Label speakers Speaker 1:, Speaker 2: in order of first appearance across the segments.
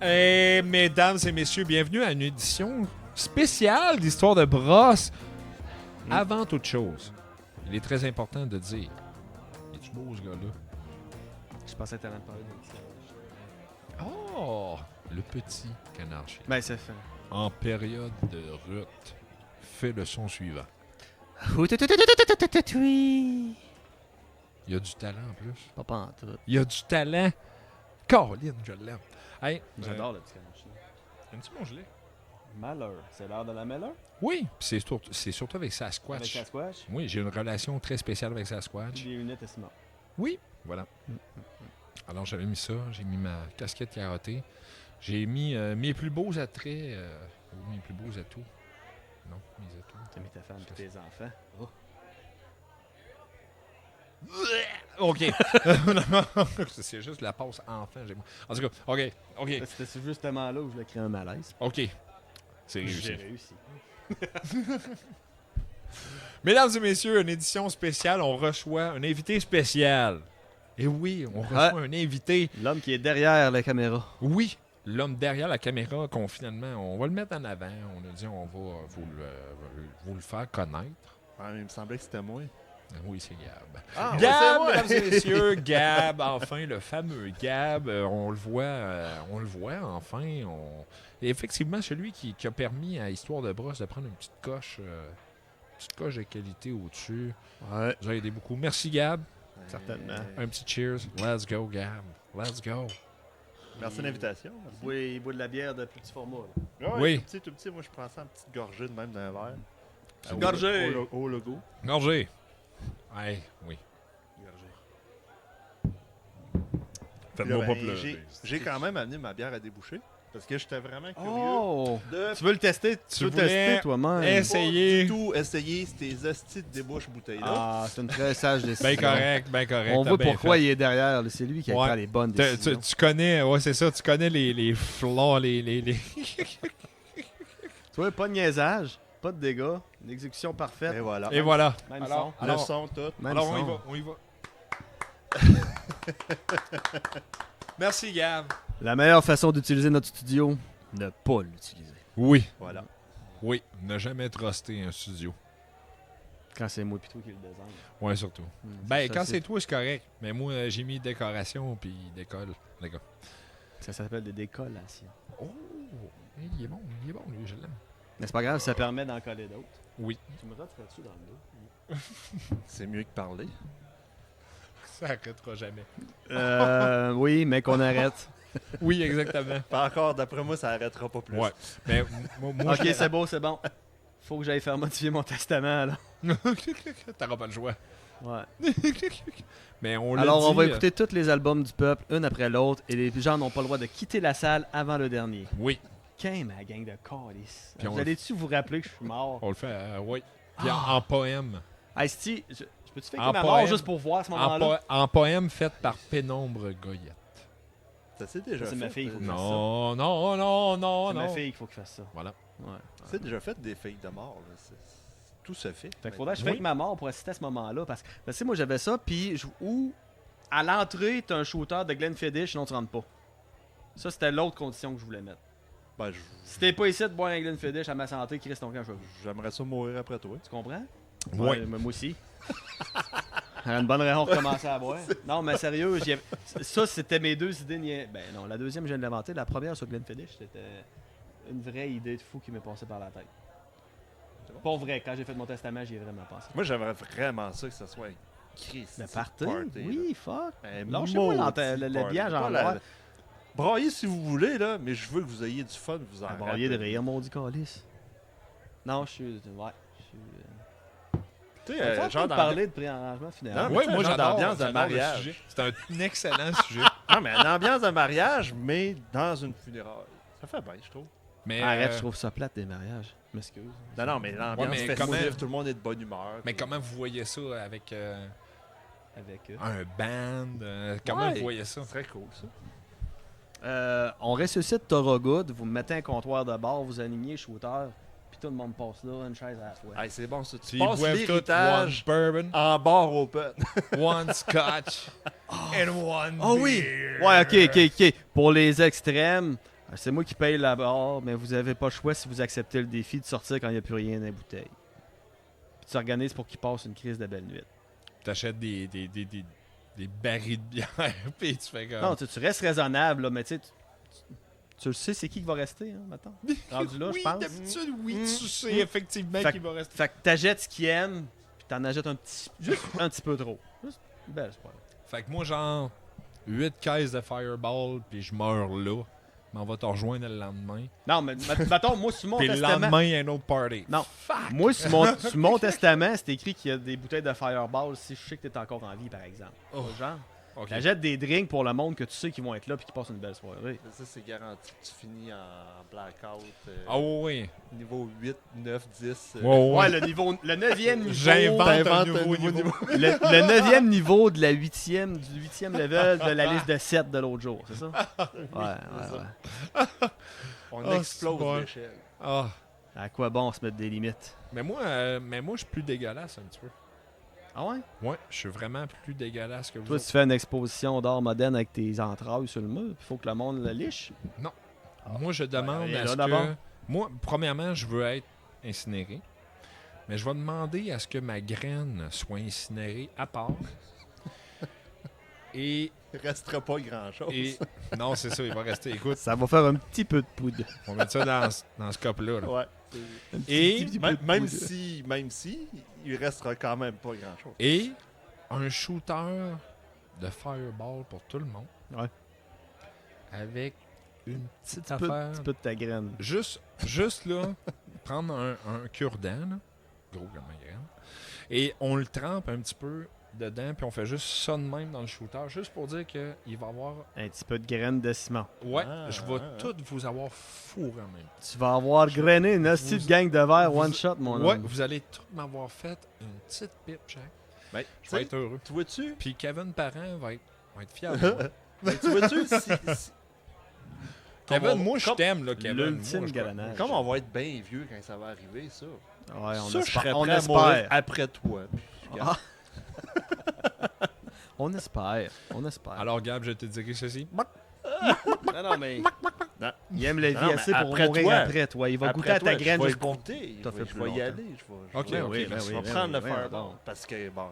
Speaker 1: Et mesdames et messieurs, bienvenue à une édition spéciale d'Histoire de brosse. Avant toute chose, il est très important de dire, es-tu beau ce gars-là?
Speaker 2: Je pensais que t'allais me parler de
Speaker 1: Oh, le petit canard chien.
Speaker 2: Ben, ça fait.
Speaker 1: En période de rut, fait le son suivant.
Speaker 2: Oui.
Speaker 1: Il y a du talent en plus.
Speaker 2: Pas en tout.
Speaker 1: Il y a du talent. Caroline, je l'aime. Hey,
Speaker 2: J'adore le petit canard chien.
Speaker 1: aimes-tu mon gilet?
Speaker 2: Malheur. C'est l'heure de la malheur?
Speaker 1: Oui, c'est surtout avec Sasquatch.
Speaker 2: Avec Sasquatch?
Speaker 1: Oui, j'ai une relation très spéciale avec Sasquatch.
Speaker 2: Les lunettes, c'est mort.
Speaker 1: Oui, voilà. Alors, j'avais mis ça, j'ai mis ma casquette carottée, j'ai mis mes plus beaux attraits, ou mes plus beaux atouts. Non, mes atouts.
Speaker 2: T'as mis ta femme et tes enfants. Oh.
Speaker 1: OK. C'est juste la passe enfant. En tout cas, OK.
Speaker 2: C'était justement là où je voulais créer un malaise.
Speaker 1: OK. C'est réussi.
Speaker 2: J'ai réussi.
Speaker 1: Mesdames et messieurs, une édition spéciale, on reçoit un invité spécial. Et oui, on reçoit un invité.
Speaker 2: L'homme qui est derrière la caméra.
Speaker 1: Oui, l'homme derrière la caméra qu'on finalement, on va le mettre en avant. On a dit on va vous le faire connaître.
Speaker 3: Ah, il me semblait que c'était moi.
Speaker 1: Oui, c'est Gab.
Speaker 3: Ah,
Speaker 1: Gab,
Speaker 3: ouais, c'est
Speaker 1: mesdames et messieurs, Gab, enfin, le fameux Gab. On le voit, enfin. Et effectivement, celui qui a permis à Histoire de brosse de prendre une petite coche de qualité au-dessus.
Speaker 2: Ouais.
Speaker 1: Vous avez aidé beaucoup. Merci, Gab.
Speaker 2: Certainement.
Speaker 1: Un petit cheers. Let's go, Gab. Let's go.
Speaker 3: Merci de l'invitation.
Speaker 2: Il boit de la bière de petit format. Là.
Speaker 3: Ouais,
Speaker 1: Oui.
Speaker 3: Tout petit. Moi, je prends ça en petite gorgée de même d'un verre.
Speaker 2: Une gorgée!
Speaker 3: Au logo.
Speaker 1: Gorgé. Ouais, oui. Faites-moi
Speaker 3: Là,
Speaker 1: pas
Speaker 3: ben,
Speaker 1: pleurer.
Speaker 3: j'ai quand même amené ma bière à déboucher. Parce que j'étais vraiment curieux
Speaker 2: Oh!
Speaker 3: de
Speaker 2: Tu veux le tester? Tu veux
Speaker 1: voulais
Speaker 2: tester toi-même?
Speaker 1: essayer.
Speaker 3: pas du tout essayer ces hosties de débouche bouteilles-là.
Speaker 2: Ah, c'est une très sage décision.
Speaker 1: Ben correct, ben correct.
Speaker 2: On
Speaker 1: t'as
Speaker 2: voit
Speaker 1: bien
Speaker 2: pourquoi
Speaker 1: fait.
Speaker 2: il est derrière. là. C'est lui qui
Speaker 1: Ouais.
Speaker 2: prend les bonnes
Speaker 1: Tu
Speaker 2: décisions.
Speaker 1: connais, ouais, c'est ça, tu connais les flaws, les...
Speaker 2: Tu vois, pas de niaisage, pas de dégâts, une exécution parfaite.
Speaker 3: Et voilà.
Speaker 1: Et voilà.
Speaker 2: Même
Speaker 1: Alors,
Speaker 3: Le son, tout.
Speaker 2: Même
Speaker 1: alors
Speaker 2: son.
Speaker 1: on y va. Merci, Gab.
Speaker 2: La meilleure façon d'utiliser notre studio, ne pas l'utiliser.
Speaker 1: Oui,
Speaker 3: Voilà.
Speaker 1: oui, ne jamais truster un studio.
Speaker 2: Quand c'est moi plutôt qui le design.
Speaker 1: Ouais, surtout. Ben, quand c'est toi, c'est correct. Mais moi, j'ai mis décoration puis décolle, les gars.
Speaker 2: Ça s'appelle des décollations.
Speaker 1: Oh, il est bon, lui, je l'aime.
Speaker 2: Mais c'est pas grave, ça permet d'en coller d'autres.
Speaker 1: Oui.
Speaker 2: Tu me rentrerais-tu dans le dos?
Speaker 3: C'est mieux que parler.
Speaker 1: Ça arrêtera jamais.
Speaker 2: Oui, mais qu'on arrête.
Speaker 1: Oui, exactement.
Speaker 3: Pas encore, d'après moi, ça arrêtera pas plus.
Speaker 1: Ouais. Mais moi
Speaker 2: Ok, c'est beau, c'est bon. Faut que j'aille faire modifier mon testament, là.
Speaker 1: T'auras pas le choix.
Speaker 2: Ouais.
Speaker 1: Mais on l'a
Speaker 2: Alors,
Speaker 1: dit,
Speaker 2: on va écouter tous les albums du peuple, un après l'autre, et les gens n'ont pas le droit de quitter la salle avant le dernier.
Speaker 1: Oui,
Speaker 2: Qu'est ma gang de calices.
Speaker 1: Puis on
Speaker 2: Vous allez-tu vous rappeler que je suis mort?
Speaker 1: on le fait, oui. Puis en poème.
Speaker 2: Asti, je peux-tu faire
Speaker 1: En
Speaker 2: ma mort
Speaker 1: poème.
Speaker 2: juste pour voir à ce
Speaker 1: En,
Speaker 2: moment-là?
Speaker 1: en poème fait par Pénombre Goyette.
Speaker 3: Ça s'est déjà
Speaker 2: C'est
Speaker 3: fait.
Speaker 2: ma fille, faut que
Speaker 1: Non,
Speaker 2: C'est ma
Speaker 1: non.
Speaker 2: fille qu'il faut qu'il fasse ça.
Speaker 1: Voilà.
Speaker 2: Ouais.
Speaker 3: C'est déjà fait des filles de mort. Là. Tout se fait.
Speaker 2: Fait qu'il faudrait que je
Speaker 1: Oui.
Speaker 2: fake ma mort pour assister à ce moment-là. Parce que, tu sais, moi, j'avais ça, puis où à l'entrée, t'as un shooter de Glenfiddich, sinon tu rentres pas. Ça, c'était l'autre condition que je voulais mettre.
Speaker 3: Ben,
Speaker 2: Si t'es pas ici de boire un Glenfiddich à ma santé, Chris, ton camp, je veux.
Speaker 3: j'aimerais ça mourir après toi.
Speaker 2: Tu comprends?
Speaker 1: Oui.
Speaker 2: Ouais, mais moi aussi. Une bonne raison pour commencer à boire. Non, mais sérieux, ça, c'était mes deux idées. Ben non, la deuxième, je viens de l'inventer. La première sur Glenfiddich, c'était une vraie idée de fou qui m'est passée par la tête. Pas vrai, quand j'ai fait mon testament, j'y ai vraiment pensé.
Speaker 3: Moi, j'aimerais vraiment ça que ce soit un Christ.
Speaker 2: Le party? Oui, fuck.
Speaker 3: Un
Speaker 2: Lâchez-moi
Speaker 3: maudit
Speaker 2: le
Speaker 3: party.
Speaker 2: biage en
Speaker 3: Pas
Speaker 2: noir.
Speaker 3: Braillez si vous voulez, là, mais je veux que vous ayez du fun, vous en
Speaker 2: À brailler de
Speaker 3: rappelez.
Speaker 2: rire, mon dit calice. Non, je suis. Ouais.
Speaker 3: Tu sais,
Speaker 2: Genre
Speaker 3: genre
Speaker 2: de
Speaker 3: dans
Speaker 2: parler de préarrangement funéraire.
Speaker 3: Non,
Speaker 1: Oui,
Speaker 3: mais
Speaker 1: moi
Speaker 3: genre
Speaker 1: j'adore.
Speaker 3: d'ambiance de
Speaker 1: j'adore le
Speaker 3: mariage.
Speaker 1: sujet. C'est un excellent sujet.
Speaker 3: Non, mais une ambiance de mariage, mais dans une funéraille. Ça fait bien, je trouve.
Speaker 1: Mais,
Speaker 2: Arrête, je trouve ça plate des mariages. Je m'excuse.
Speaker 3: Non, mais l'ambiance
Speaker 1: mais
Speaker 3: festive,
Speaker 1: comment-
Speaker 3: tout le monde est de bonne humeur.
Speaker 1: mais
Speaker 3: puis-
Speaker 1: comment vous voyez ça avec
Speaker 2: Avec eux.
Speaker 1: un band? Comment
Speaker 3: Ouais.
Speaker 1: vous voyez ça?
Speaker 3: C'est très cool, ça.
Speaker 2: On ressuscite Thorogood, vous me mettez un comptoir de bar, vous animiez shooter, puis tout le monde passe là, une chaise à la fois.
Speaker 3: Hey, c'est bon, ça. Tu
Speaker 1: Puis ils
Speaker 3: passes
Speaker 1: boivent tout one
Speaker 3: l'héritage
Speaker 1: bourbon,
Speaker 3: en bar open.
Speaker 1: one scotch, and one
Speaker 2: Oh oui!
Speaker 1: beer.
Speaker 2: Ouais, ok. Pour les extrêmes, C'est moi qui paye la barre, mais vous avez pas le choix si vous acceptez le défi de sortir quand il n'y a plus rien dans la bouteille. Puis tu t'organises pour qu'il passe une crise de belle nuit.
Speaker 1: T'achètes des barils de bière, puis tu fais comme...
Speaker 2: Non, tu restes raisonnable, là, mais tu sais, tu le sais, c'est qui va rester, hein, maintenant. Rendu là,
Speaker 1: oui,
Speaker 2: je pense.
Speaker 1: d'habitude, oui, tu sais effectivement
Speaker 2: Fait
Speaker 1: qu'il va rester.
Speaker 2: Fait que t'achètes ce qu'il aime, puis t'en achètes juste un petit peu trop. Juste une belle, c'est pas grave.
Speaker 1: Fait que moi, genre, 8 caisses de Fireball, puis je meurs là. Mais on va te rejoindre le lendemain.
Speaker 2: Non, mais mettons, moi, sur mon
Speaker 1: Puis le
Speaker 2: testament...
Speaker 1: lendemain, il y a un autre party.
Speaker 2: Non.
Speaker 1: Fuck!
Speaker 2: Moi, sur mon testament, c'est écrit qu'il y a des bouteilles de Fireball si je sais que t'es encore en vie, par exemple.
Speaker 1: Oh.
Speaker 2: Genre,
Speaker 1: Ok.
Speaker 2: t'achètes des drinks pour le monde que tu sais qu'ils vont être là puis qu'ils passent une belle soirée.
Speaker 3: Ça, c'est garanti que tu finis en blackout.
Speaker 1: Ah oui.
Speaker 3: Niveau 8, 9, 10.
Speaker 2: Ouais, le 9e niveau...
Speaker 1: J'invente un
Speaker 3: T'inventes
Speaker 1: nouveau
Speaker 3: un nouveau
Speaker 1: niveau.
Speaker 2: Le 9e niveau de la 8e, du 8e level de la liste de 7 de l'autre jour, c'est ça? Ouais.
Speaker 3: On
Speaker 1: Ah,
Speaker 3: explose
Speaker 1: c'est bon.
Speaker 3: l'échelle.
Speaker 1: Ah.
Speaker 2: À quoi bon se mettre des limites?
Speaker 1: Mais moi, je suis plus dégueulasse un petit peu.
Speaker 2: Ah ouais?
Speaker 1: Ouais, je suis vraiment plus dégueulasse que vous
Speaker 2: Toi,
Speaker 1: autres.
Speaker 2: tu fais une exposition d'art moderne avec tes entrailles sur le mur, il faut que le monde le liche.
Speaker 1: Moi, je demande
Speaker 2: Ouais,
Speaker 1: à
Speaker 2: là,
Speaker 1: ce
Speaker 2: d'abord.
Speaker 1: que... Moi, premièrement, je veux être incinéré. Mais je vais demander à ce que ma graine soit incinérée à part. Et...
Speaker 3: Il restera pas grand-chose.
Speaker 1: et... Non, c'est ça, il va rester. Écoute,
Speaker 2: Ça va faire un petit peu de poudre.
Speaker 1: on va mettre ça dans ce cup-là. là.
Speaker 3: Ouais.
Speaker 1: Et...
Speaker 3: Même si, il restera quand même pas grand-chose.
Speaker 1: Et un shooter de Fireball pour tout le monde.
Speaker 2: Ouais.
Speaker 1: Avec une petite
Speaker 2: Un
Speaker 1: affaire.
Speaker 2: petit peu de ta graine.
Speaker 1: Juste là, prendre un cure-dent, là, gros comme un graine, et on le trempe un petit peu dedans, puis on fait juste ça de même dans le shooter, juste pour dire qu'il va avoir...
Speaker 2: Un petit peu de graine de ciment.
Speaker 1: Ouais,
Speaker 3: Ah,
Speaker 1: je vais
Speaker 3: ah, ah.
Speaker 1: toutes vous avoir fourré en même temps.
Speaker 2: Tu vas avoir grainé une hostie de gang de verre one shot, mon
Speaker 1: Ouais,
Speaker 2: homme.
Speaker 1: vous allez toutes m'avoir fait une petite pipe, chaque.
Speaker 3: Ben,
Speaker 1: Je vais être heureux.
Speaker 3: tu vois-tu?
Speaker 1: Puis Kevin Parent va être fier de moi.
Speaker 3: Ben, tu vois-tu? si-
Speaker 1: Kevin, moi je
Speaker 3: comme-
Speaker 1: t'aime, là, Kevin.
Speaker 2: l'ultime
Speaker 1: Moi, je-
Speaker 2: galanage.
Speaker 3: Comme on va être bien vieux quand ça va arriver, ça.
Speaker 2: Ouais, on
Speaker 3: ça, je serais
Speaker 2: espère. On
Speaker 3: prêt à mourir
Speaker 2: espère.
Speaker 3: après toi. Puis, regarde.
Speaker 2: On espère. On espère.
Speaker 1: Alors, Gab, je te dirai ceci.
Speaker 2: non, mais...
Speaker 3: Non.
Speaker 2: Il aime la vie
Speaker 3: Non, mais
Speaker 2: assez pour
Speaker 3: après
Speaker 2: mourir
Speaker 3: toi.
Speaker 2: après toi. Il va
Speaker 3: Après
Speaker 2: goûter à ta
Speaker 3: toi,
Speaker 2: graine
Speaker 3: je vais
Speaker 2: jusqu'au...
Speaker 3: goûter.
Speaker 2: T'as fait
Speaker 3: Je
Speaker 2: plus
Speaker 3: vais y
Speaker 2: longtemps.
Speaker 3: aller.
Speaker 1: Ok,
Speaker 3: Je vais
Speaker 1: oui,
Speaker 2: ben
Speaker 3: je
Speaker 2: oui,
Speaker 3: vais
Speaker 2: ben
Speaker 3: prendre
Speaker 2: oui,
Speaker 3: le
Speaker 2: ben
Speaker 3: fireball.
Speaker 2: oui.
Speaker 3: Parce que, bon...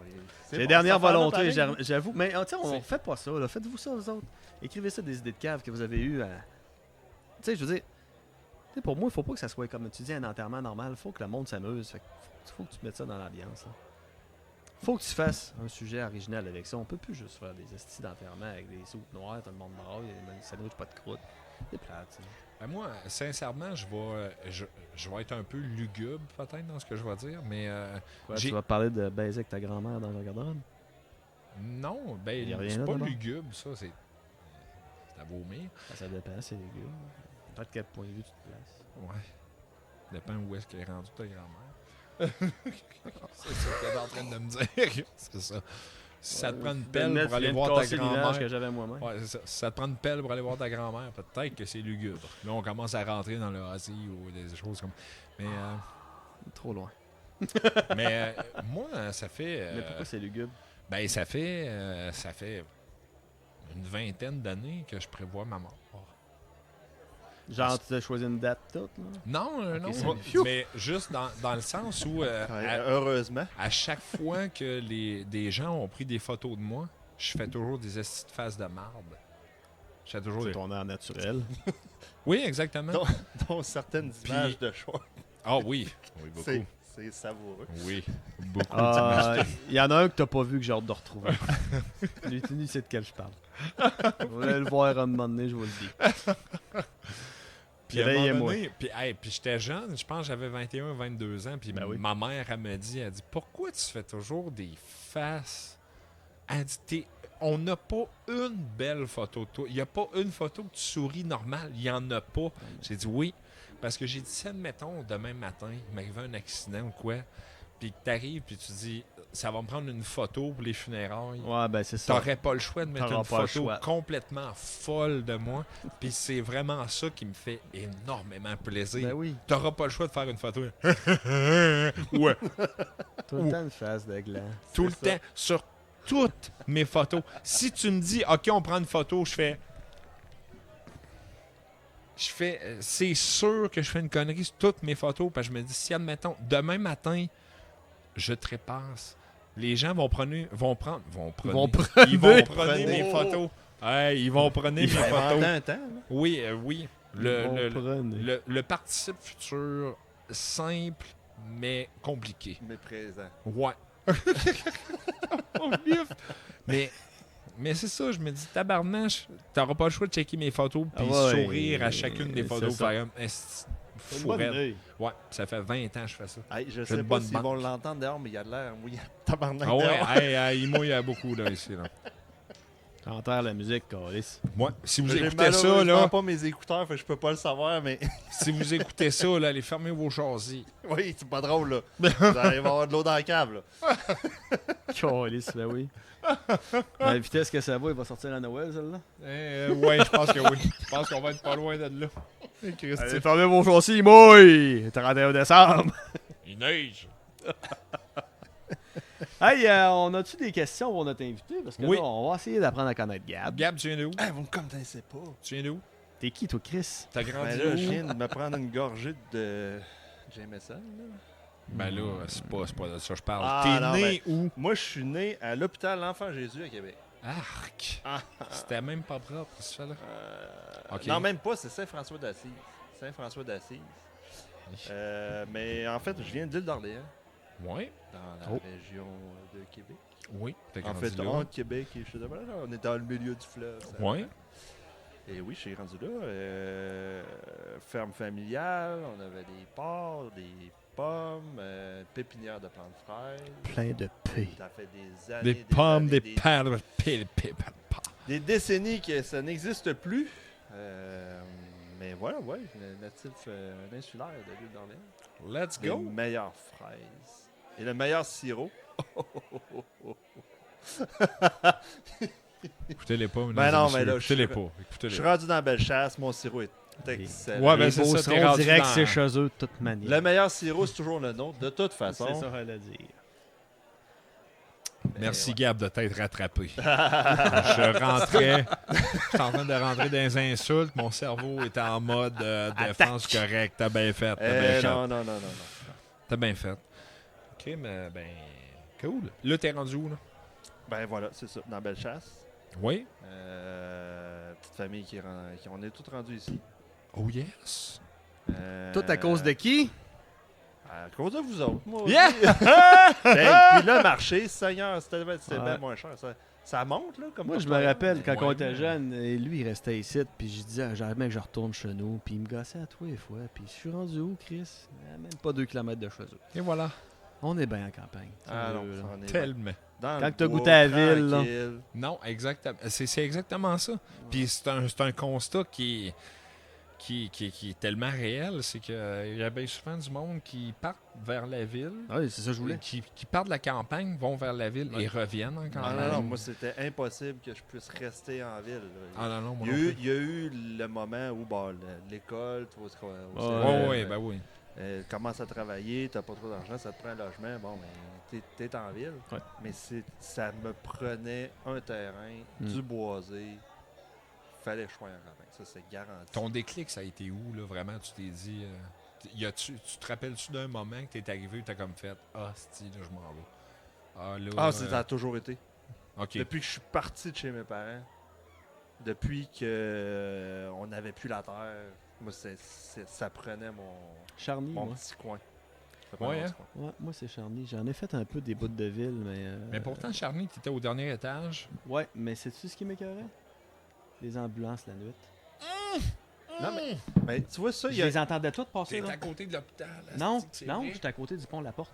Speaker 2: C'est les dernières
Speaker 3: ça fait
Speaker 2: volontés,
Speaker 3: pareil.
Speaker 2: j'avoue. Mais tu sais, on
Speaker 1: C'est-
Speaker 2: fait pas ça. Là. Faites-vous ça, vous autres. Écrivez ça des idées de cave que vous avez eues. Tu sais, je veux dire... Tu sais, pour moi, il faut pas que ça soit comme tu dis un enterrement normal. Il faut que le monde s'amuse. Fait que faut que tu mettes ça dans l'ambiance. Là. Faut que tu fasses un sujet original avec ça. On peut plus juste faire des estis d'enterrement avec des soupes noires, tout le monde braille, des sandwichs pas de croûte. C'est plate, ça.
Speaker 1: Ben moi, sincèrement, je vais être un peu lugubre peut-être dans ce que je vais dire, mais
Speaker 2: Quoi,
Speaker 1: J'ai-
Speaker 2: tu vas parler de baiser avec ta grand-mère dans un garde-robe?
Speaker 1: non,
Speaker 2: Il y a
Speaker 1: ben
Speaker 2: rien
Speaker 1: c'est
Speaker 2: là,
Speaker 1: pas
Speaker 2: d'abord?
Speaker 1: lugubre, ça, c'est à vomir.
Speaker 2: Ça dépend, c'est les gars. Pas de quel point de vue tu te places.
Speaker 1: Ouais. Dépend où est-ce qu'elle est rendue ta grand-mère. C'est ça que t'es en train de me dire. C'est ça. Si ça te prend une pelle pour aller voir ta grand-mère.
Speaker 2: que j'avais moi-même.
Speaker 1: Ouais, c'est ça. Si ça te prend une pelle pour aller voir ta grand-mère, peut-être que c'est lugubre. Là, on commence à rentrer dans le Ozzy ou des choses comme. Mais,
Speaker 2: Trop loin.
Speaker 1: moi, ça fait.
Speaker 2: Mais pourquoi c'est lugubre?
Speaker 1: Ben, ça fait une vingtaine d'années que je prévois ma mort.
Speaker 2: Genre, tu as choisi une date toute, là?
Speaker 1: Non, non,
Speaker 2: c'est
Speaker 1: mais juste dans le sens où,
Speaker 3: Heureusement.
Speaker 1: à chaque fois que des gens ont pris des photos de moi, je fais toujours des estis de face de marde. Je fais toujours
Speaker 2: C'est
Speaker 1: des...
Speaker 2: ton air naturel.
Speaker 1: Oui, exactement.
Speaker 3: Dont certaines images de choix.
Speaker 1: Ah oui, oui, beaucoup.
Speaker 3: C'est savoureux.
Speaker 1: Oui, beaucoup.
Speaker 2: Il y en a un que t'as pas vu que j'ai hâte de retrouver. Lui, c'est de quel je parle. Vous allez le voir à un moment donné, je vous le dis.
Speaker 1: Puis à un
Speaker 2: Réveillez-moi.
Speaker 1: moment donné, puis j'étais jeune, je pense que j'avais 21, 22 ans, puis
Speaker 2: Ben oui.
Speaker 1: ma mère, elle me dit, pourquoi tu fais toujours des faces? Elle dit, on n'a pas une belle photo de toi. Il n'y a pas une photo que tu souris normal. Il n'y en a pas. J'ai dit oui. Parce que j'ai dit, si admettons, demain matin, il m'arrivait un accident ou quoi, puis que t'arrives, puis tu dis, ça va me prendre une photo pour les funérailles.
Speaker 2: Ouais, ben c'est ça.
Speaker 1: T'aurais pas le choix de mettre
Speaker 2: T'auras
Speaker 1: une
Speaker 2: pas le
Speaker 1: photo
Speaker 2: choix.
Speaker 1: complètement folle de moi. Puis c'est vraiment ça qui me fait énormément plaisir.
Speaker 2: Ben oui.
Speaker 1: T'auras pas le choix de faire une photo. Ouais.
Speaker 2: Tout le temps une face de gland.
Speaker 1: Tout le temps, sur toutes mes photos. Si tu me dis, OK, on prend une photo, je fais. je fais, c'est sûr que je fais une connerie sur toutes mes photos, parce que je me dis, si admettons, demain matin, je trépasse, les gens vont prendre mes photos. Hey, ils vont prendre mes photos.
Speaker 3: Un temps, là.
Speaker 1: Oui, oui.
Speaker 2: Le
Speaker 1: Le participe futur, simple, mais compliqué.
Speaker 3: Mais présent.
Speaker 1: Ouais. mais c'est ça, je me dis, tabarnache, t'auras pas le choix de checker mes photos puis sourire à chacune des photos.
Speaker 2: ça.
Speaker 1: Par exemple, fourette. Ouais, ça fait 20 ans que je fais ça.
Speaker 3: Hey, je
Speaker 1: J'ai
Speaker 3: sais
Speaker 1: une
Speaker 3: pas
Speaker 1: bonne
Speaker 3: s'ils
Speaker 1: banque.
Speaker 3: vont l'entendre dehors, mais il y a de l'air mouillé. Tabarnak
Speaker 1: Ah ouais,
Speaker 3: dehors.
Speaker 1: il mouille beaucoup là, ici. Là.
Speaker 2: T'entends la musique, Calis.
Speaker 1: Ouais, si vous
Speaker 3: J'ai
Speaker 1: écoutez ça,
Speaker 3: malheureusement
Speaker 1: là,
Speaker 3: pas mes écouteurs, fait que je peux pas le savoir, mais
Speaker 1: si vous écoutez ça, là, allez fermer vos châssis.
Speaker 3: oui, c'est pas drôle, là. Vous allez avoir de l'eau dans la cave, là.
Speaker 2: Calis, ben oui. À la vitesse que ça va, il va sortir à Noël, celle-là.
Speaker 1: Ouais, je pense que oui. Je pense qu'on va être pas loin de là.
Speaker 2: Allez, fermez vos châssis, mouille! 31 décembre.
Speaker 1: Il neige.
Speaker 2: Hey, on a-tu des questions pour notre invité? Parce que
Speaker 1: Oui.
Speaker 2: là, on va essayer d'apprendre à connaître Gab.
Speaker 1: Gab, tu viens d'où?
Speaker 3: Ah, vous me connaissez pas.
Speaker 1: Tu viens d'où?
Speaker 2: T'es qui, toi, Chris?
Speaker 1: T'as grandi
Speaker 3: Ben là, je
Speaker 1: où?
Speaker 3: viens de me prendre une gorgée de Jameson, là.
Speaker 1: Ben là, c'est pas de ça que je parle.
Speaker 3: Ah,
Speaker 1: T'es
Speaker 3: non,
Speaker 1: né où?
Speaker 3: Moi, je suis né à l'hôpital L'Enfant Jésus à Québec.
Speaker 1: Arc!
Speaker 3: Ah.
Speaker 1: C'était même pas propre, ce fait-là. Ok.
Speaker 3: Non, même pas, c'est Saint-François d'Assise. Saint-François d'Assise. Mais en fait, je viens de l'île d'Orléans,
Speaker 1: Ouais.
Speaker 3: dans la région de Québec.
Speaker 1: Oui. T'as
Speaker 3: En
Speaker 1: grandi
Speaker 3: fait,
Speaker 1: là.
Speaker 3: entre Québec et je sais pas, là, on est dans le milieu du fleuve. ça.
Speaker 1: Ouais.
Speaker 3: Et oui, je suis rendu là. Ferme familiale, on avait des porcs, des pommes, pépinière de plantes fraîches.
Speaker 2: Plein de P.
Speaker 3: Ça fait des années.
Speaker 1: Des pommes,
Speaker 3: années,
Speaker 1: des pères,
Speaker 3: des décennies que ça n'existe plus. Mais voilà, ouais, natif insulaire de l'île d'Orléans.
Speaker 1: Let's
Speaker 3: Les
Speaker 1: go!
Speaker 3: meilleures fraises. Et le meilleur sirop.
Speaker 1: Écoutez-les pas,
Speaker 3: Ben non, mais là,
Speaker 1: écoutez-les
Speaker 3: je
Speaker 1: pas.
Speaker 3: Je
Speaker 1: Écoutez-les
Speaker 3: suis rendu dans Bellechasse, mon sirop est excellent.
Speaker 1: Ouais, ben
Speaker 2: Les
Speaker 1: c'est
Speaker 2: beaux
Speaker 1: ça, t'es
Speaker 2: sons
Speaker 1: rendu
Speaker 2: direct,
Speaker 1: dans-
Speaker 2: c'est chez eux de toute manière.
Speaker 3: Le meilleur sirop, c'est toujours le nôtre, de toute façon.
Speaker 2: C'est ça, elle a dire.
Speaker 1: Merci
Speaker 3: ouais.
Speaker 1: Gab de t'être rattrapé. Je rentrais, j'étais en train de rentrer dans les insultes, mon cerveau était en mode défense correcte. T'as bien fait, t'as bien fait.
Speaker 3: Non.
Speaker 1: T'as bien fait. Ok, mais ben, cool. Là, t'es rendu où, là?
Speaker 3: Ben voilà, c'est ça, dans Bellechasse.
Speaker 1: Oui.
Speaker 3: Petite famille on est tous rendus ici.
Speaker 1: Oh yes.
Speaker 2: Tout à cause de qui?
Speaker 3: À cause de vous autres, moi.
Speaker 1: Yeah!
Speaker 3: aussi. Ben, puis le marché, Seigneur, c'était
Speaker 2: Ouais.
Speaker 3: bien moins cher. Ça monte, là, comme
Speaker 2: Moi, je me
Speaker 3: partout.
Speaker 2: rappelle quand
Speaker 1: Ouais,
Speaker 2: on était
Speaker 1: mais-
Speaker 2: jeune, et lui, il restait ici, puis je disais, jamais que je retourne chez nous, puis il me gossait à tous les fois, puis je suis rendu où, Chris? Même pas 2 km de chez eux.
Speaker 1: Et voilà.
Speaker 2: On est bien en campagne.
Speaker 3: Ah non,
Speaker 2: Sérieux, là.
Speaker 3: on est
Speaker 1: Tellement.
Speaker 3: dans
Speaker 2: Quand
Speaker 3: le
Speaker 2: t'as
Speaker 3: bois,
Speaker 2: goûté à la ville, là.
Speaker 3: tranquille.
Speaker 1: Non, exactement. C'est exactement ça. Puis c'est un constat qui est tellement réel, c'est qu'il y a bien souvent du monde qui partent vers la ville,
Speaker 2: Ah oui, c'est ça que je voulais.
Speaker 1: qui partent de la campagne, vont vers la ville
Speaker 2: Ouais.
Speaker 1: et reviennent en
Speaker 3: Non,
Speaker 1: campagne.
Speaker 3: non, moi, c'était impossible que je puisse rester en ville. là.
Speaker 1: Ah non, non, moi
Speaker 3: Il y, a
Speaker 1: non
Speaker 3: eu,
Speaker 1: plus.
Speaker 3: il y a eu le moment où bon, l'école, tu vois,
Speaker 1: Ouais, ouais, ben oui.
Speaker 3: commence à travailler, t'as pas trop d'argent, ça te prend un logement, bon, ben, t'es en ville.
Speaker 2: Ouais.
Speaker 3: Mais ça me prenait un terrain, du boisé, fallait que je sois en campagne, ça c'est garanti.
Speaker 1: Ton déclic, ça a été où, là, vraiment? Tu t'es dit... tu te rappelles-tu d'un moment que t'es arrivé et t'as comme fait « Ah, c'ti, là, je m'en vais. » Ah, là...
Speaker 3: Ça a toujours été.
Speaker 1: OK.
Speaker 3: Depuis que je suis parti de chez mes parents, depuis que on n'avait plus la terre, moi, ça prenait
Speaker 2: Charny,
Speaker 3: mon
Speaker 2: moi.
Speaker 3: petit coin. Ça
Speaker 1: Ouais,
Speaker 3: prenait mon
Speaker 1: hein?
Speaker 3: petit coin.
Speaker 2: Ouais, moi, c'est Charny. J'en ai fait un peu des bouts de ville, mais...
Speaker 1: Mais pourtant, Charny, t'étais au dernier étage.
Speaker 2: Ouais, mais sais-tu ce qui m'écœurait? Les ambulances la nuit.
Speaker 3: Non, mais tu vois ça, il y
Speaker 2: Je
Speaker 3: a...
Speaker 2: les entendais toutes passer,
Speaker 1: T'es
Speaker 2: là.
Speaker 1: à côté de l'hôpital.
Speaker 2: Non,
Speaker 1: asti, c'est
Speaker 2: non,
Speaker 1: vrai.
Speaker 2: j'étais à côté du pont de la Porte.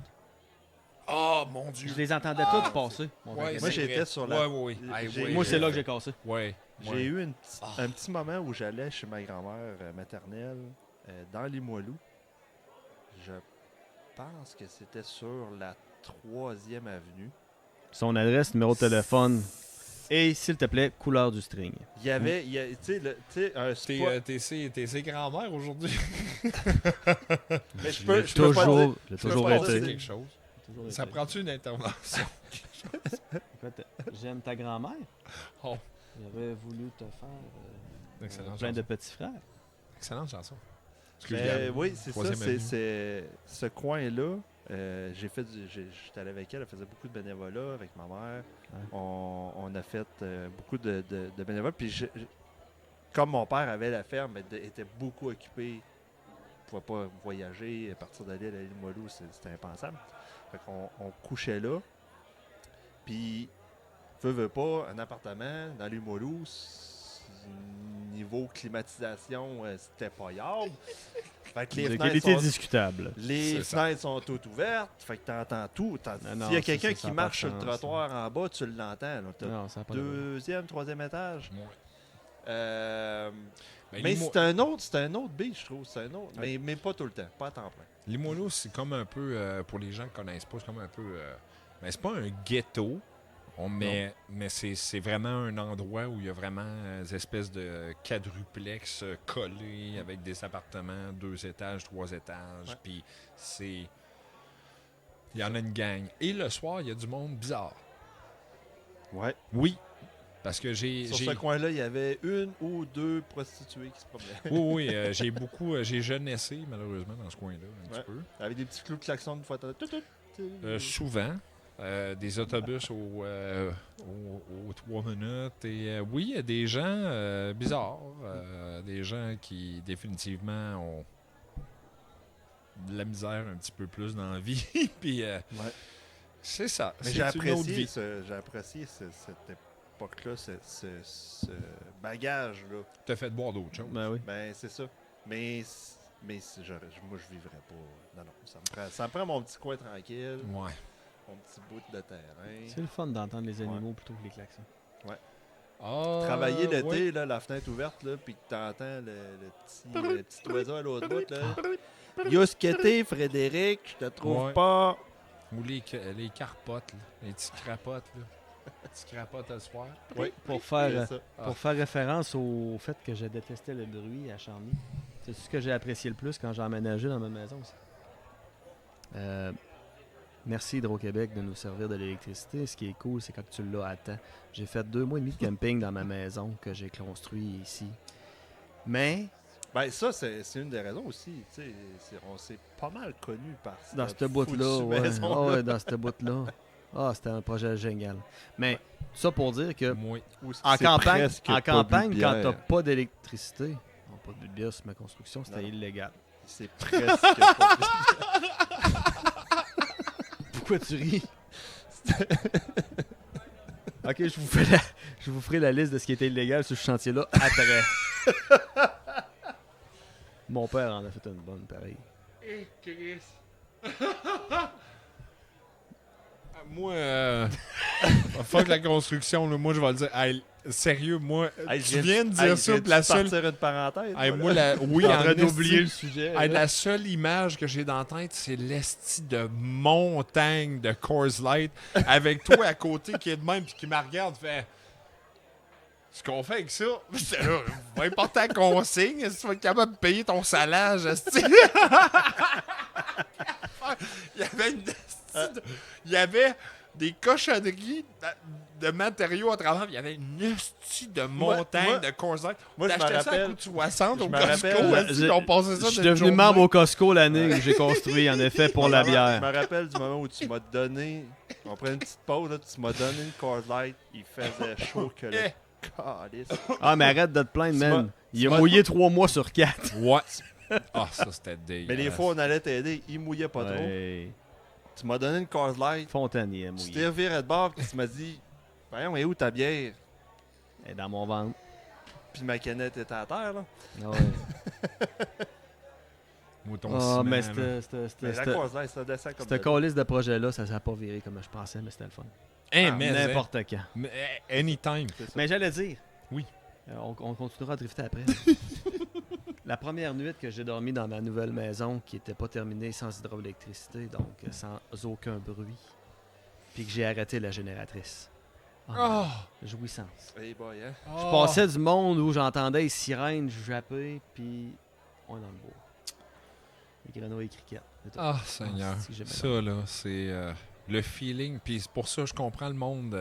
Speaker 1: Oh, mon Dieu.
Speaker 2: Je les entendais toutes passer. mon
Speaker 1: Ouais,
Speaker 2: gars.
Speaker 3: Moi,
Speaker 1: c'est
Speaker 3: j'étais
Speaker 1: vrai.
Speaker 3: sur la-
Speaker 1: Ouais, ouais, ouais.
Speaker 3: J'ai-
Speaker 1: Ouais,
Speaker 2: Moi,
Speaker 1: ouais.
Speaker 2: c'est là que j'ai cassé.
Speaker 1: Ouais.
Speaker 3: J'ai eu un petit moment où j'allais chez ma grand-mère maternelle dans Limoilou. Je pense que c'était sur la 3e avenue.
Speaker 2: Son adresse, numéro de téléphone. Et, s'il te plaît, couleur du string.
Speaker 3: Il y avait, tu sais, un spot.
Speaker 1: T'es ses grand-mères aujourd'hui.
Speaker 3: Mais je peux pas dire.
Speaker 2: Toujours, j'ai
Speaker 3: peux
Speaker 2: toujours
Speaker 3: pas
Speaker 1: C'est
Speaker 3: dire-
Speaker 2: été.
Speaker 1: quelque chose.
Speaker 2: Toujours été.
Speaker 1: Ça prend-tu une intervention?
Speaker 2: Écoute, j'aime ta grand-mère.
Speaker 1: Oh.
Speaker 2: J'aurais voulu te faire
Speaker 1: Excellent.
Speaker 2: plein de petits frères.
Speaker 1: Excellente chanson.
Speaker 3: Oui, c'est ça.
Speaker 1: Troisième Avenue.
Speaker 3: C'est ce coin-là. J'étais allé avec elle. Elle faisait beaucoup de bénévolat avec ma mère.
Speaker 2: Ouais.
Speaker 3: On a fait beaucoup de bénévolat. Puis comme mon père avait la ferme, elle était beaucoup occupé. Il ne pouvait pas voyager, partir de l'île à Limoilou, c'était impensable. Fait qu'on couchait là. Puis, veut pas, un appartement dans Limoilou, niveau climatisation, c'était pas yable. Fait que les
Speaker 2: De
Speaker 3: fenêtres
Speaker 2: qualité
Speaker 3: sont,
Speaker 2: discutable.
Speaker 3: les
Speaker 1: C'est ça.
Speaker 3: fenêtres sont toutes ouvertes. Fait que t'entends tout.
Speaker 2: non,
Speaker 3: S'il y a
Speaker 2: ça,
Speaker 3: quelqu'un
Speaker 2: ça
Speaker 3: qui
Speaker 2: a pas
Speaker 3: marche
Speaker 2: de
Speaker 3: sur le
Speaker 2: sens,
Speaker 3: trottoir en bas, tu l'entends. Là. T'as
Speaker 2: Non, ça n'a pas de
Speaker 3: deuxième, troisième étage.
Speaker 1: Ouais. Ben,
Speaker 3: Mais c'est un autre beat, je trouve. C'est un autre,
Speaker 2: Ouais.
Speaker 3: mais pas tout le temps, pas à temps plein.
Speaker 1: Limoilou, c'est comme un peu, pour les gens qui ne connaissent pas, c'est comme un peu. Ben, c'est pas un ghetto, mais c'est vraiment un endroit où il y a vraiment des espèces de quadruplex collés avec des appartements, 2 étages, 3 étages.
Speaker 3: Ouais.
Speaker 1: Puis c'est. Il y en a une gang. Et le soir, il y a du monde bizarre.
Speaker 3: Ouais.
Speaker 1: Oui. Parce que j'ai.
Speaker 3: Sur ce coin-là, il y avait 1 ou 2 prostituées qui se promenaient.
Speaker 1: Oui, j'ai jeunessé malheureusement dans ce coin-là un petit
Speaker 3: Ouais.
Speaker 1: peu.
Speaker 3: Avec des petits clous de klaxon de fois.
Speaker 1: Souvent. Des autobus aux 3 minutes. Et oui, il y a des gens bizarres. Des gens qui définitivement ont de la misère un petit peu plus dans la vie. Puis c'est ça.
Speaker 3: Mais
Speaker 1: C'est une autre vie.
Speaker 3: j'ai apprécié cette époque-là, ce bagage-là.
Speaker 1: T'as fait boire d'autres choses.
Speaker 2: Ben oui.
Speaker 3: Ben, c'est ça. Mais moi, je vivrais pas. Non. Ça me prend mon petit coin tranquille,
Speaker 1: Ouais.
Speaker 3: mon petit bout de terrain.
Speaker 2: C'est le fun d'entendre les animaux plutôt que les klaxons.
Speaker 3: Travailler l'été,
Speaker 1: ouais.
Speaker 3: là, la fenêtre ouverte, là, puis que t'entends le petit oiseau à l'autre bout, là. Yoskete, Frédéric, je te trouve
Speaker 1: Ouais.
Speaker 3: pas.
Speaker 1: Ou les carpotes, là. Les petits crapotes. Là. Les petits crapotes à soir.
Speaker 3: Oui,
Speaker 2: Pour faire,
Speaker 3: c'est ça.
Speaker 2: pour faire référence au fait que je détestais le bruit à Charny, c'est ce que j'ai apprécié le plus quand j'ai emménagé dans ma maison aussi. Merci Hydro-Québec de nous servir de l'électricité. Ce qui est cool, c'est quand tu l'as à temps. J'ai fait 2 mois et demi de camping dans ma maison que j'ai construit ici. Mais
Speaker 3: Ben, ça, c'est une des raisons aussi. Tu sais, on s'est pas mal connus par
Speaker 2: dans
Speaker 3: cette
Speaker 2: cette bout-là,
Speaker 3: foutue
Speaker 2: ouais.
Speaker 3: maison-là.
Speaker 2: Ah ouais, dans cette bout-là. Ah, c'était un projet génial. Mais ça pour dire que
Speaker 1: Moi.
Speaker 3: Où
Speaker 2: en
Speaker 3: c'est
Speaker 2: campagne,
Speaker 3: presque pas
Speaker 2: quand
Speaker 3: bu de
Speaker 2: t'as
Speaker 3: bière.
Speaker 2: pas d'électricité, non, pas de bière sur ma construction, c'était
Speaker 3: Non.
Speaker 2: illégal.
Speaker 3: C'est presque pas bu.
Speaker 2: Pourquoi tu ris? Ok, je vous ferai la liste de ce qui était illégal sur ce chantier-là après. Mon père en a fait une bonne, pareil.
Speaker 1: Moi, fuck la construction, là, moi je vais le dire. Hey, sérieux, moi,
Speaker 3: Hey,
Speaker 1: tu viens de dire ça, puis la seule.
Speaker 3: partir une parenthèse.
Speaker 1: Hey,
Speaker 3: voilà.
Speaker 1: moi, oui,
Speaker 2: en
Speaker 1: en
Speaker 2: train d'oublier le
Speaker 1: esti.
Speaker 2: sujet.
Speaker 1: Hey,
Speaker 2: là.
Speaker 1: la seule image que j'ai dans la tête, c'est l'esti de montagne de Coors Light avec toi à côté qui est de même puis qui me regarde fait. Ce qu'on fait avec ça, c'est là, pas important qu'on signe, si tu vas être capable de payer ton salaire, esti. Il y avait il y avait des cochonneries de matériaux à travers. Il y avait une hostie de montagne
Speaker 3: moi-
Speaker 1: de Coors Light.
Speaker 3: moi, je me
Speaker 1: T'achetais ça à
Speaker 3: rappelle-
Speaker 1: coût de 60
Speaker 3: je
Speaker 1: au
Speaker 3: me
Speaker 1: Costco.
Speaker 3: rappelle-
Speaker 1: esti, on passait ça
Speaker 2: Je suis
Speaker 1: d'une
Speaker 2: devenu
Speaker 1: journée.
Speaker 2: membre au Costco l'année où j'ai construit, en effet, pour la
Speaker 3: Je
Speaker 2: bière.
Speaker 3: me rappelle du moment où tu m'as donné. On prend une petite pause, là, tu m'as donné une Coors Light. Il faisait chaud que le calice.
Speaker 2: Ah, mais arrête de te plaindre,
Speaker 3: Tu
Speaker 2: man.
Speaker 3: m'as-
Speaker 2: Il a
Speaker 3: tu m'as-
Speaker 2: mouillé 3 mois sur 4.
Speaker 1: Ouais. Ah, ça, c'était dégueulasse.
Speaker 3: Mais les fois, on allait t'aider. Il mouillait pas trop.
Speaker 2: Ouais.
Speaker 3: Tu m'as donné une Coors Light.
Speaker 2: Fontaine, il a
Speaker 3: Tu
Speaker 2: mouillé.
Speaker 3: t'es reviré de bord. Puis tu m'as dit voyons, mais où ta bière?
Speaker 2: Elle est dans mon ventre.
Speaker 3: Puis ma canette était à terre, là.
Speaker 2: Ah ouais.
Speaker 1: Mouton
Speaker 2: Ah,
Speaker 1: ciment,
Speaker 2: mais
Speaker 1: là.
Speaker 3: Mais la Coors Light, ça descend comme
Speaker 2: Cette
Speaker 3: de l'eau.
Speaker 2: calice de projet-là, ça n'a pas viré comme je pensais, mais c'était le fun.
Speaker 1: Hein, mais
Speaker 2: N'importe quand.
Speaker 1: mais, anytime.
Speaker 3: C'est ça.
Speaker 2: Mais j'allais dire.
Speaker 1: Oui.
Speaker 2: On continuera à drifter après. La première nuit que j'ai dormi dans ma nouvelle maison, qui n'était pas terminée sans hydroélectricité, donc sans aucun bruit, puis que j'ai arrêté la génératrice.
Speaker 1: Oh!
Speaker 2: Jouissance.
Speaker 3: Hey boy, hein?
Speaker 2: Je passais du monde où j'entendais les sirènes japper, puis on est dans le bois. Les grenouilles et criquettes. c'est tout.
Speaker 1: Ah, Seigneur.
Speaker 2: si, j'aimais
Speaker 1: Ça, là, c'est le feeling. Puis c'est pour ça que je comprends le monde.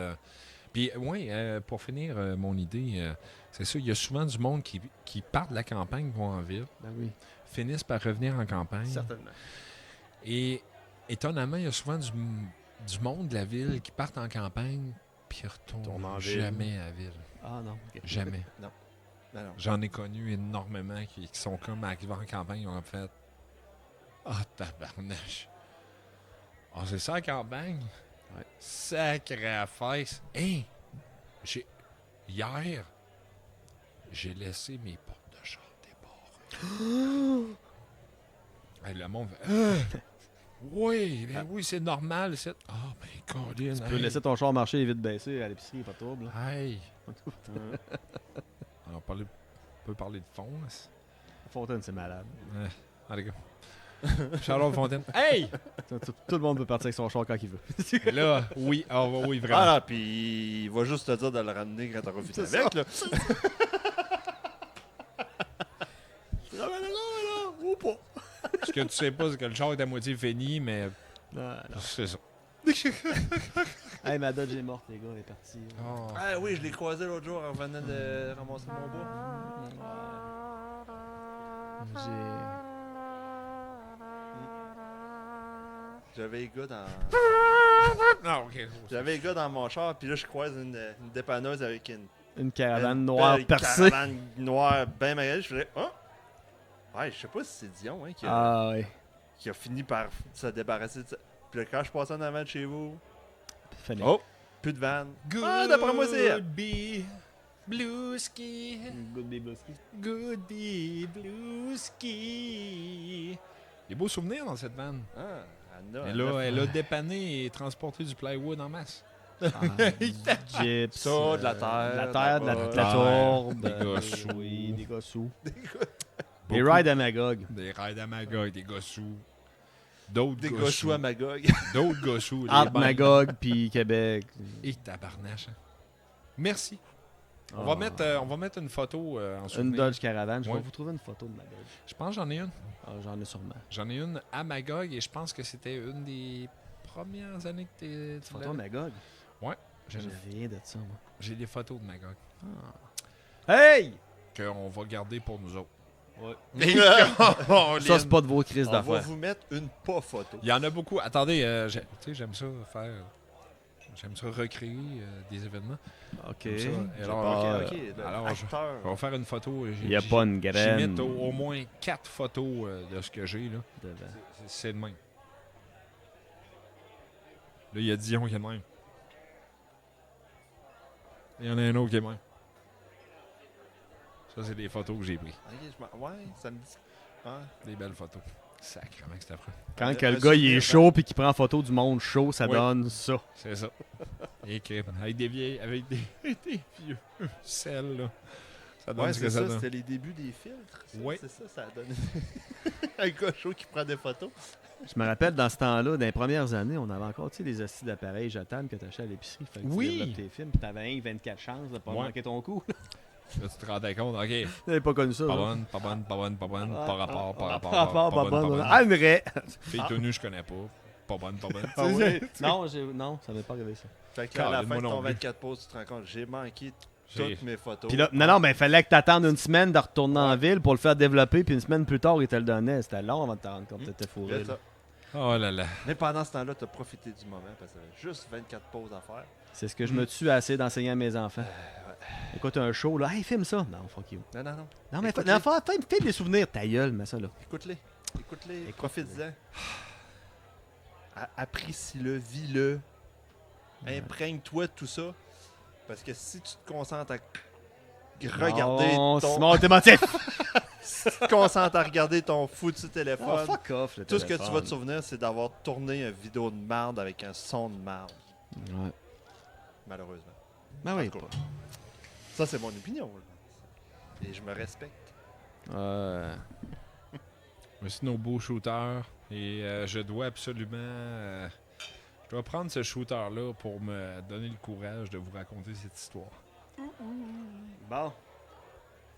Speaker 1: Puis, oui, pour finir mon idée, c'est ça, il y a souvent du monde qui part de la campagne, vont en ville,
Speaker 2: Ben oui,
Speaker 1: finissent par revenir en campagne.
Speaker 2: certainement.
Speaker 1: Et étonnamment, il y a souvent du monde de la ville qui partent en campagne puis
Speaker 3: Tournent
Speaker 1: retournent
Speaker 3: en ville.
Speaker 1: jamais à la ville.
Speaker 2: Ah non. ok.
Speaker 1: Jamais.
Speaker 3: Non, non.
Speaker 1: J'en ai connu énormément qui sont comme arrivés en campagne, ils ont fait ah, tabarnache. Ah, c'est ça la campagne?
Speaker 2: Ouais.
Speaker 1: Sacré à fesse. Hein? Hier, j'ai laissé mes portes de char débarrées. Hey, le monde fait oui, ben oui, c'est normal. Ah, ben, Colin.
Speaker 2: Tu peux laisser ton char marcher vite baisser à l'épicerie, pas de trouble. là.
Speaker 1: Hey. On peut parler de fond. Là.
Speaker 2: Fontaine, c'est malade.
Speaker 1: Allez, gars. Charles Fontaine. Hey!
Speaker 2: Tout le monde peut partir avec son char quand il veut.
Speaker 1: Là, oui, oui, vraiment.
Speaker 3: Ah non, puis il va juste te dire de le ramener quand t'auras fini avec, là.
Speaker 2: Ou pas.
Speaker 1: Ce que tu sais pas, c'est que le char est à moitié fini, mais
Speaker 2: Non, non.
Speaker 1: c'est ça.
Speaker 2: Hey, ma Dodge est morte, les gars, elle est partie.
Speaker 1: Oh.
Speaker 3: Ah oui, je l'ai croisé l'autre jour en revenant de ramasser mon bois. J'avais les gars dans...
Speaker 1: Ah, ok.
Speaker 3: J'avais les gars dans mon char, puis là, je croise une dépanneuse avec
Speaker 2: Une caravane
Speaker 3: une
Speaker 2: noire
Speaker 3: belle
Speaker 2: percée.
Speaker 3: caravane noire bien magasée. Je faisais, oh! Ouais, je sais pas si c'est Dion hein,
Speaker 2: Ah ouais.
Speaker 3: qui a fini par se débarrasser de ça. Puis là, quand je passais en avant de chez vous,
Speaker 2: Fallait.
Speaker 3: oh! Plus de vanne. Ah, d'après moi, c'est elle.
Speaker 1: Goodby, Blueski.
Speaker 2: Good day, Blusky.
Speaker 1: Goodby, Blueski. Des beaux souvenirs dans cette vanne.
Speaker 3: Ah, Anna.
Speaker 1: Elle a dépanné et transporté du plywood en masse.
Speaker 2: Gyps.
Speaker 3: Ça, de la terre,
Speaker 2: De la terre, de la
Speaker 3: là-bas.
Speaker 2: tourbe.
Speaker 1: Des gossous.
Speaker 2: Oui, des gossous. Des
Speaker 1: Beaucoup.
Speaker 2: rides à Magog.
Speaker 1: Des raids à Magog, des gossous. D'autres
Speaker 3: Des
Speaker 1: gossous.
Speaker 3: gossous à Magog.
Speaker 1: D'autres gossous. les
Speaker 2: Entre
Speaker 1: bancs.
Speaker 2: Magog puis Québec.
Speaker 1: Et tabarnache. Hein. Merci.
Speaker 2: Ah.
Speaker 1: On va mettre une photo en
Speaker 2: Une
Speaker 1: souvenir.
Speaker 2: Dodge Caravan. Je vais
Speaker 1: Ouais.
Speaker 2: vous trouver une photo de ma Dodge.
Speaker 1: Je pense que j'en ai une.
Speaker 2: Ah, j'en ai sûrement.
Speaker 1: J'en ai une à Magog et je pense que c'était une des premières années que tu
Speaker 2: Photo de Magog?
Speaker 1: J'ai
Speaker 2: J'ai rien de ça, moi.
Speaker 1: j'ai des photos de Magog
Speaker 2: Hey!
Speaker 1: qu'on va garder pour nous autres.
Speaker 2: Ouais.
Speaker 1: Oh,
Speaker 2: Ça, c'est pas de vos crises
Speaker 3: On va
Speaker 2: d'affaires.
Speaker 3: vous mettre une pas photo.
Speaker 1: Il y en a beaucoup. Attendez, tu sais, j'aime ça faire... J'aime ça recréer des événements.
Speaker 2: OK.
Speaker 1: Comme ça. Et
Speaker 3: Ok,
Speaker 1: alors,
Speaker 3: ok.
Speaker 1: alors,
Speaker 3: Acteur.
Speaker 1: on va faire une photo.
Speaker 2: Il n'y a pas une
Speaker 1: J'ai
Speaker 2: graine.
Speaker 1: mis au moins 4 photos de ce que j'ai. Là.
Speaker 2: devant.
Speaker 1: C'est le même. Là, il y a Dion qui est le même. Il y en a un autre qui est le même. Ça, c'est des photos que j'ai prises.
Speaker 3: Ouais, ça me dit. Ah.
Speaker 1: Des belles photos. Sacrément que c'est affreux.
Speaker 2: Quand
Speaker 3: Un-
Speaker 2: que le
Speaker 3: un
Speaker 2: gars il est
Speaker 3: souvenir,
Speaker 2: chaud puis qu'il prend photo du monde chaud, ça
Speaker 1: Oui.
Speaker 2: donne ça.
Speaker 1: C'est ça. Et avec des vieilles, avec des vieux sels, là. Ça donne
Speaker 3: Ouais,
Speaker 1: ce
Speaker 3: c'est
Speaker 1: que ça
Speaker 3: ça,
Speaker 1: donne.
Speaker 3: c'était les débuts des filtres. Ça,
Speaker 1: Ouais.
Speaker 3: C'est ça, ça a donné. Un gars chaud qui prend des photos.
Speaker 2: Je me rappelle dans ce temps-là, dans les premières années, on avait encore des hosties d'appareils jetables que tu achetais à l'épicerie. Fait que
Speaker 1: Oui.
Speaker 2: tu développes tes films, puis t'avais un 24 chances de pas
Speaker 1: Ouais.
Speaker 2: manquer ton coup.
Speaker 1: Là, tu te rendais compte, ok.
Speaker 2: T'avais pas connu ça.
Speaker 1: Pas
Speaker 2: là.
Speaker 1: bonne, pas bonne, pas bonne, pas bonne, pas rapport, pas rapport,
Speaker 2: Pas rapport, pas bonne.
Speaker 1: bonne.
Speaker 2: Ah, une vraie.
Speaker 1: Fille tenue, je connais pas. Pas bonne, pas bonne.
Speaker 2: Ah ouais. Non, ça m'est pas arrivé ça.
Speaker 3: Fait que là, à la
Speaker 1: Caroline,
Speaker 3: fin de
Speaker 1: moi
Speaker 3: ton
Speaker 1: non plus.
Speaker 3: 24 pauses, tu te rends compte, j'ai manqué
Speaker 1: J'ai-
Speaker 3: toutes mes photos.
Speaker 2: Puis là, non, mais il fallait que t'attendes une semaine de retourner en ville pour le faire développer, puis une semaine plus tard, il te le donnait. C'était long avant de te rendre compte que t'étais fourré.
Speaker 3: Là, ça.
Speaker 2: là.
Speaker 1: Oh là là.
Speaker 3: Mais pendant ce temps-là, tu as profité du moment parce que t'avais juste 24 pauses à faire.
Speaker 2: C'est ce que je me tue assez d'enseigner à mes enfants. Écoute un show, là, hey, filme ça. Non, fuck you.
Speaker 3: Non, non, non.
Speaker 2: Non, mais
Speaker 3: Écoute-les.
Speaker 2: fais des souvenirs, ta gueule, mais ça là.
Speaker 3: Écoute-les. Écoute-les.
Speaker 2: Écoute-les.
Speaker 3: Profite-en. Apprécie-le, vis-le. Imprègne-toi de tout ça. Parce que si tu te concentres à regarder
Speaker 2: Non,
Speaker 3: ton...
Speaker 2: Simon, t'es motif.
Speaker 3: si tu te concentres à regarder ton foutu
Speaker 2: Oh,
Speaker 3: téléphone,
Speaker 2: fuck off, le
Speaker 3: tout ce que tu
Speaker 2: téléphone.
Speaker 3: vas te souvenir, c'est d'avoir tourné une vidéo de merde avec un son de merde.
Speaker 2: Ouais.
Speaker 3: Malheureusement.
Speaker 2: Ben oui.
Speaker 3: En tout cas. Ça, c'est mon opinion. là. Et je me respecte.
Speaker 1: Voici nos beaux shooters. Et je dois absolument... je dois prendre ce shooter-là pour me donner le courage de vous raconter cette histoire.
Speaker 3: Bon.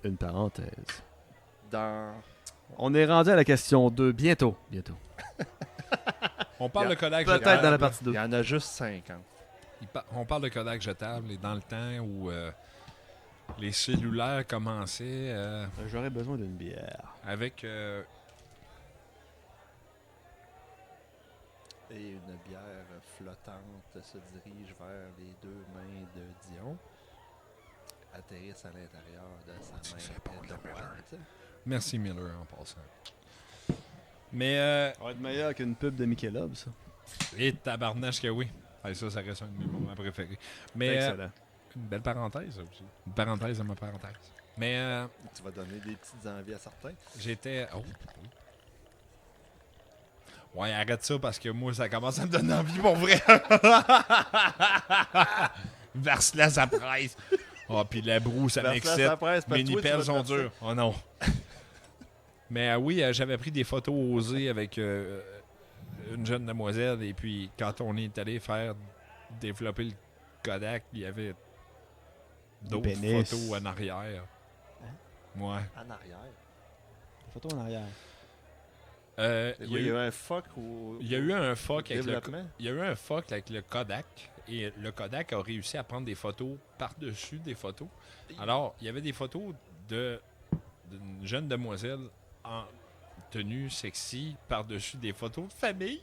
Speaker 2: Une parenthèse.
Speaker 3: Dans...
Speaker 2: On est rendu à la question 2. Bientôt. Bientôt.
Speaker 1: On parle
Speaker 3: Yeah.
Speaker 1: de Kodak.
Speaker 2: Peut-être
Speaker 1: Jetable.
Speaker 2: dans la partie
Speaker 3: Il
Speaker 2: 2.
Speaker 3: y en a juste 50.
Speaker 1: On parle de Kodak jetable et dans le temps où les cellulaires commençaient
Speaker 2: J'aurais besoin d'une bière.
Speaker 1: avec...
Speaker 3: Et une bière flottante se dirige vers les deux mains de Dion. Atterrisse à l'intérieur de sa main droite.
Speaker 1: Merci Miller en passant. Mais...
Speaker 2: Ça va être meilleur qu'une pub de Michelob, ça.
Speaker 1: et tabarnache que oui. Hey, ça reste un de mes moments préférés. Mais
Speaker 2: Excellent.
Speaker 1: une belle parenthèse, ça aussi. Une parenthèse de ma parenthèse. Mais
Speaker 3: Tu vas donner des petites envies à certains.
Speaker 1: j'étais... Oh. Ouais, arrête ça parce que moi, ça commence à me donner envie pour vrai. Verse-la, ça presse. Oh, puis la broue, ça
Speaker 3: Verse-la,
Speaker 1: m'excite.
Speaker 3: ça presse, parce
Speaker 1: Mes
Speaker 3: que toi, tu
Speaker 1: nippels
Speaker 3: vas
Speaker 1: sont
Speaker 3: te verser.
Speaker 1: durs. Oh non. Mais oui, j'avais pris des photos osées avec une jeune demoiselle. Et puis, quand on est allé faire développer le Kodak, il y avait d'autres
Speaker 2: pénis.
Speaker 1: photos en arrière. Ouais.
Speaker 3: En arrière.
Speaker 2: Photo en arrière.
Speaker 1: Il y a eu
Speaker 3: un fuck au
Speaker 1: il y a eu un fuck avec le
Speaker 3: développement.
Speaker 1: Il y a eu un fuck avec le Kodak et le Kodak a réussi à prendre des photos par-dessus des photos. Alors, il y avait des photos d'une jeune demoiselle en tenue sexy par-dessus des photos de famille.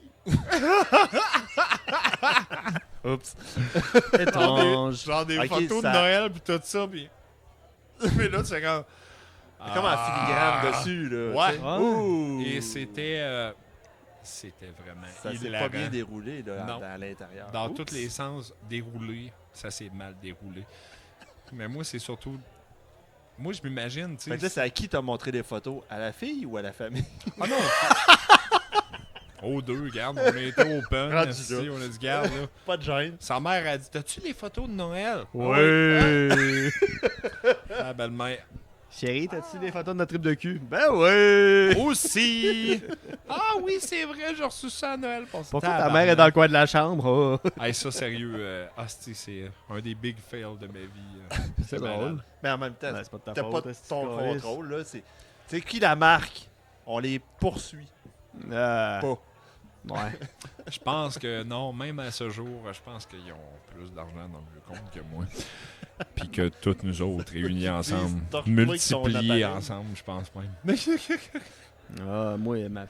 Speaker 3: Oups.
Speaker 2: Étrange.
Speaker 1: Genre des
Speaker 3: Ok,
Speaker 1: photos
Speaker 3: ça-
Speaker 1: de Noël puis tout ça. Puis... mais là, c'est comme...
Speaker 3: Comme un filigrane dessus, là.
Speaker 1: Ouais.
Speaker 3: tu sais.
Speaker 2: Ouais.
Speaker 3: Ouh.
Speaker 1: Et c'était vraiment
Speaker 3: Ça s'est
Speaker 1: hilarant.
Speaker 3: pas bien déroulé, là,
Speaker 1: Non.
Speaker 3: à l'intérieur.
Speaker 1: Dans
Speaker 3: Oups.
Speaker 1: tous les sens, déroulé, ça s'est mal déroulé. Mais moi, c'est surtout... Moi, je m'imagine, tu
Speaker 3: Fait que
Speaker 1: sais...
Speaker 3: là, c'est à qui t'as montré les photos? À la fille ou à la famille?
Speaker 1: Ah non! Aux deux, regarde, on était open,
Speaker 3: Rendu
Speaker 1: esti,
Speaker 3: là.
Speaker 1: on a dit, garde, là.
Speaker 3: Pas de gêne.
Speaker 1: Sa mère a dit, t'as-tu les photos de Noël?
Speaker 2: Oui.
Speaker 1: Ah, belle-mère.
Speaker 2: Chérie, t'as-tu des photos de notre trip de cul? Ben oui!
Speaker 1: Aussi! Ah oui, c'est vrai, j'ai reçu ça à Noël.
Speaker 2: Pourquoi ta mère est dans le coin de la chambre? Oh.
Speaker 1: Hey, ça, sérieux, hostie, c'est un des big fails de ma vie.
Speaker 2: C'est
Speaker 1: malade.
Speaker 2: drôle.
Speaker 3: Mais en même temps,
Speaker 2: Ben, c'est pas de ta
Speaker 3: t'as
Speaker 2: faute,
Speaker 3: pas
Speaker 2: est-ce que
Speaker 3: ton
Speaker 2: tu câlisses?
Speaker 3: contrôle, là. C'est qui la marque? On les poursuit.
Speaker 2: Pas.
Speaker 3: Pas.
Speaker 2: Ouais.
Speaker 1: Je pense que non, même à ce jour, je pense qu'ils ont plus d'argent dans le compte que moi. Puis que toutes nous autres réunis ensemble,
Speaker 3: torches-toi avec ton
Speaker 1: multipliés
Speaker 3: appareil.
Speaker 1: ensemble, je pense même.
Speaker 2: Ah, moi, ma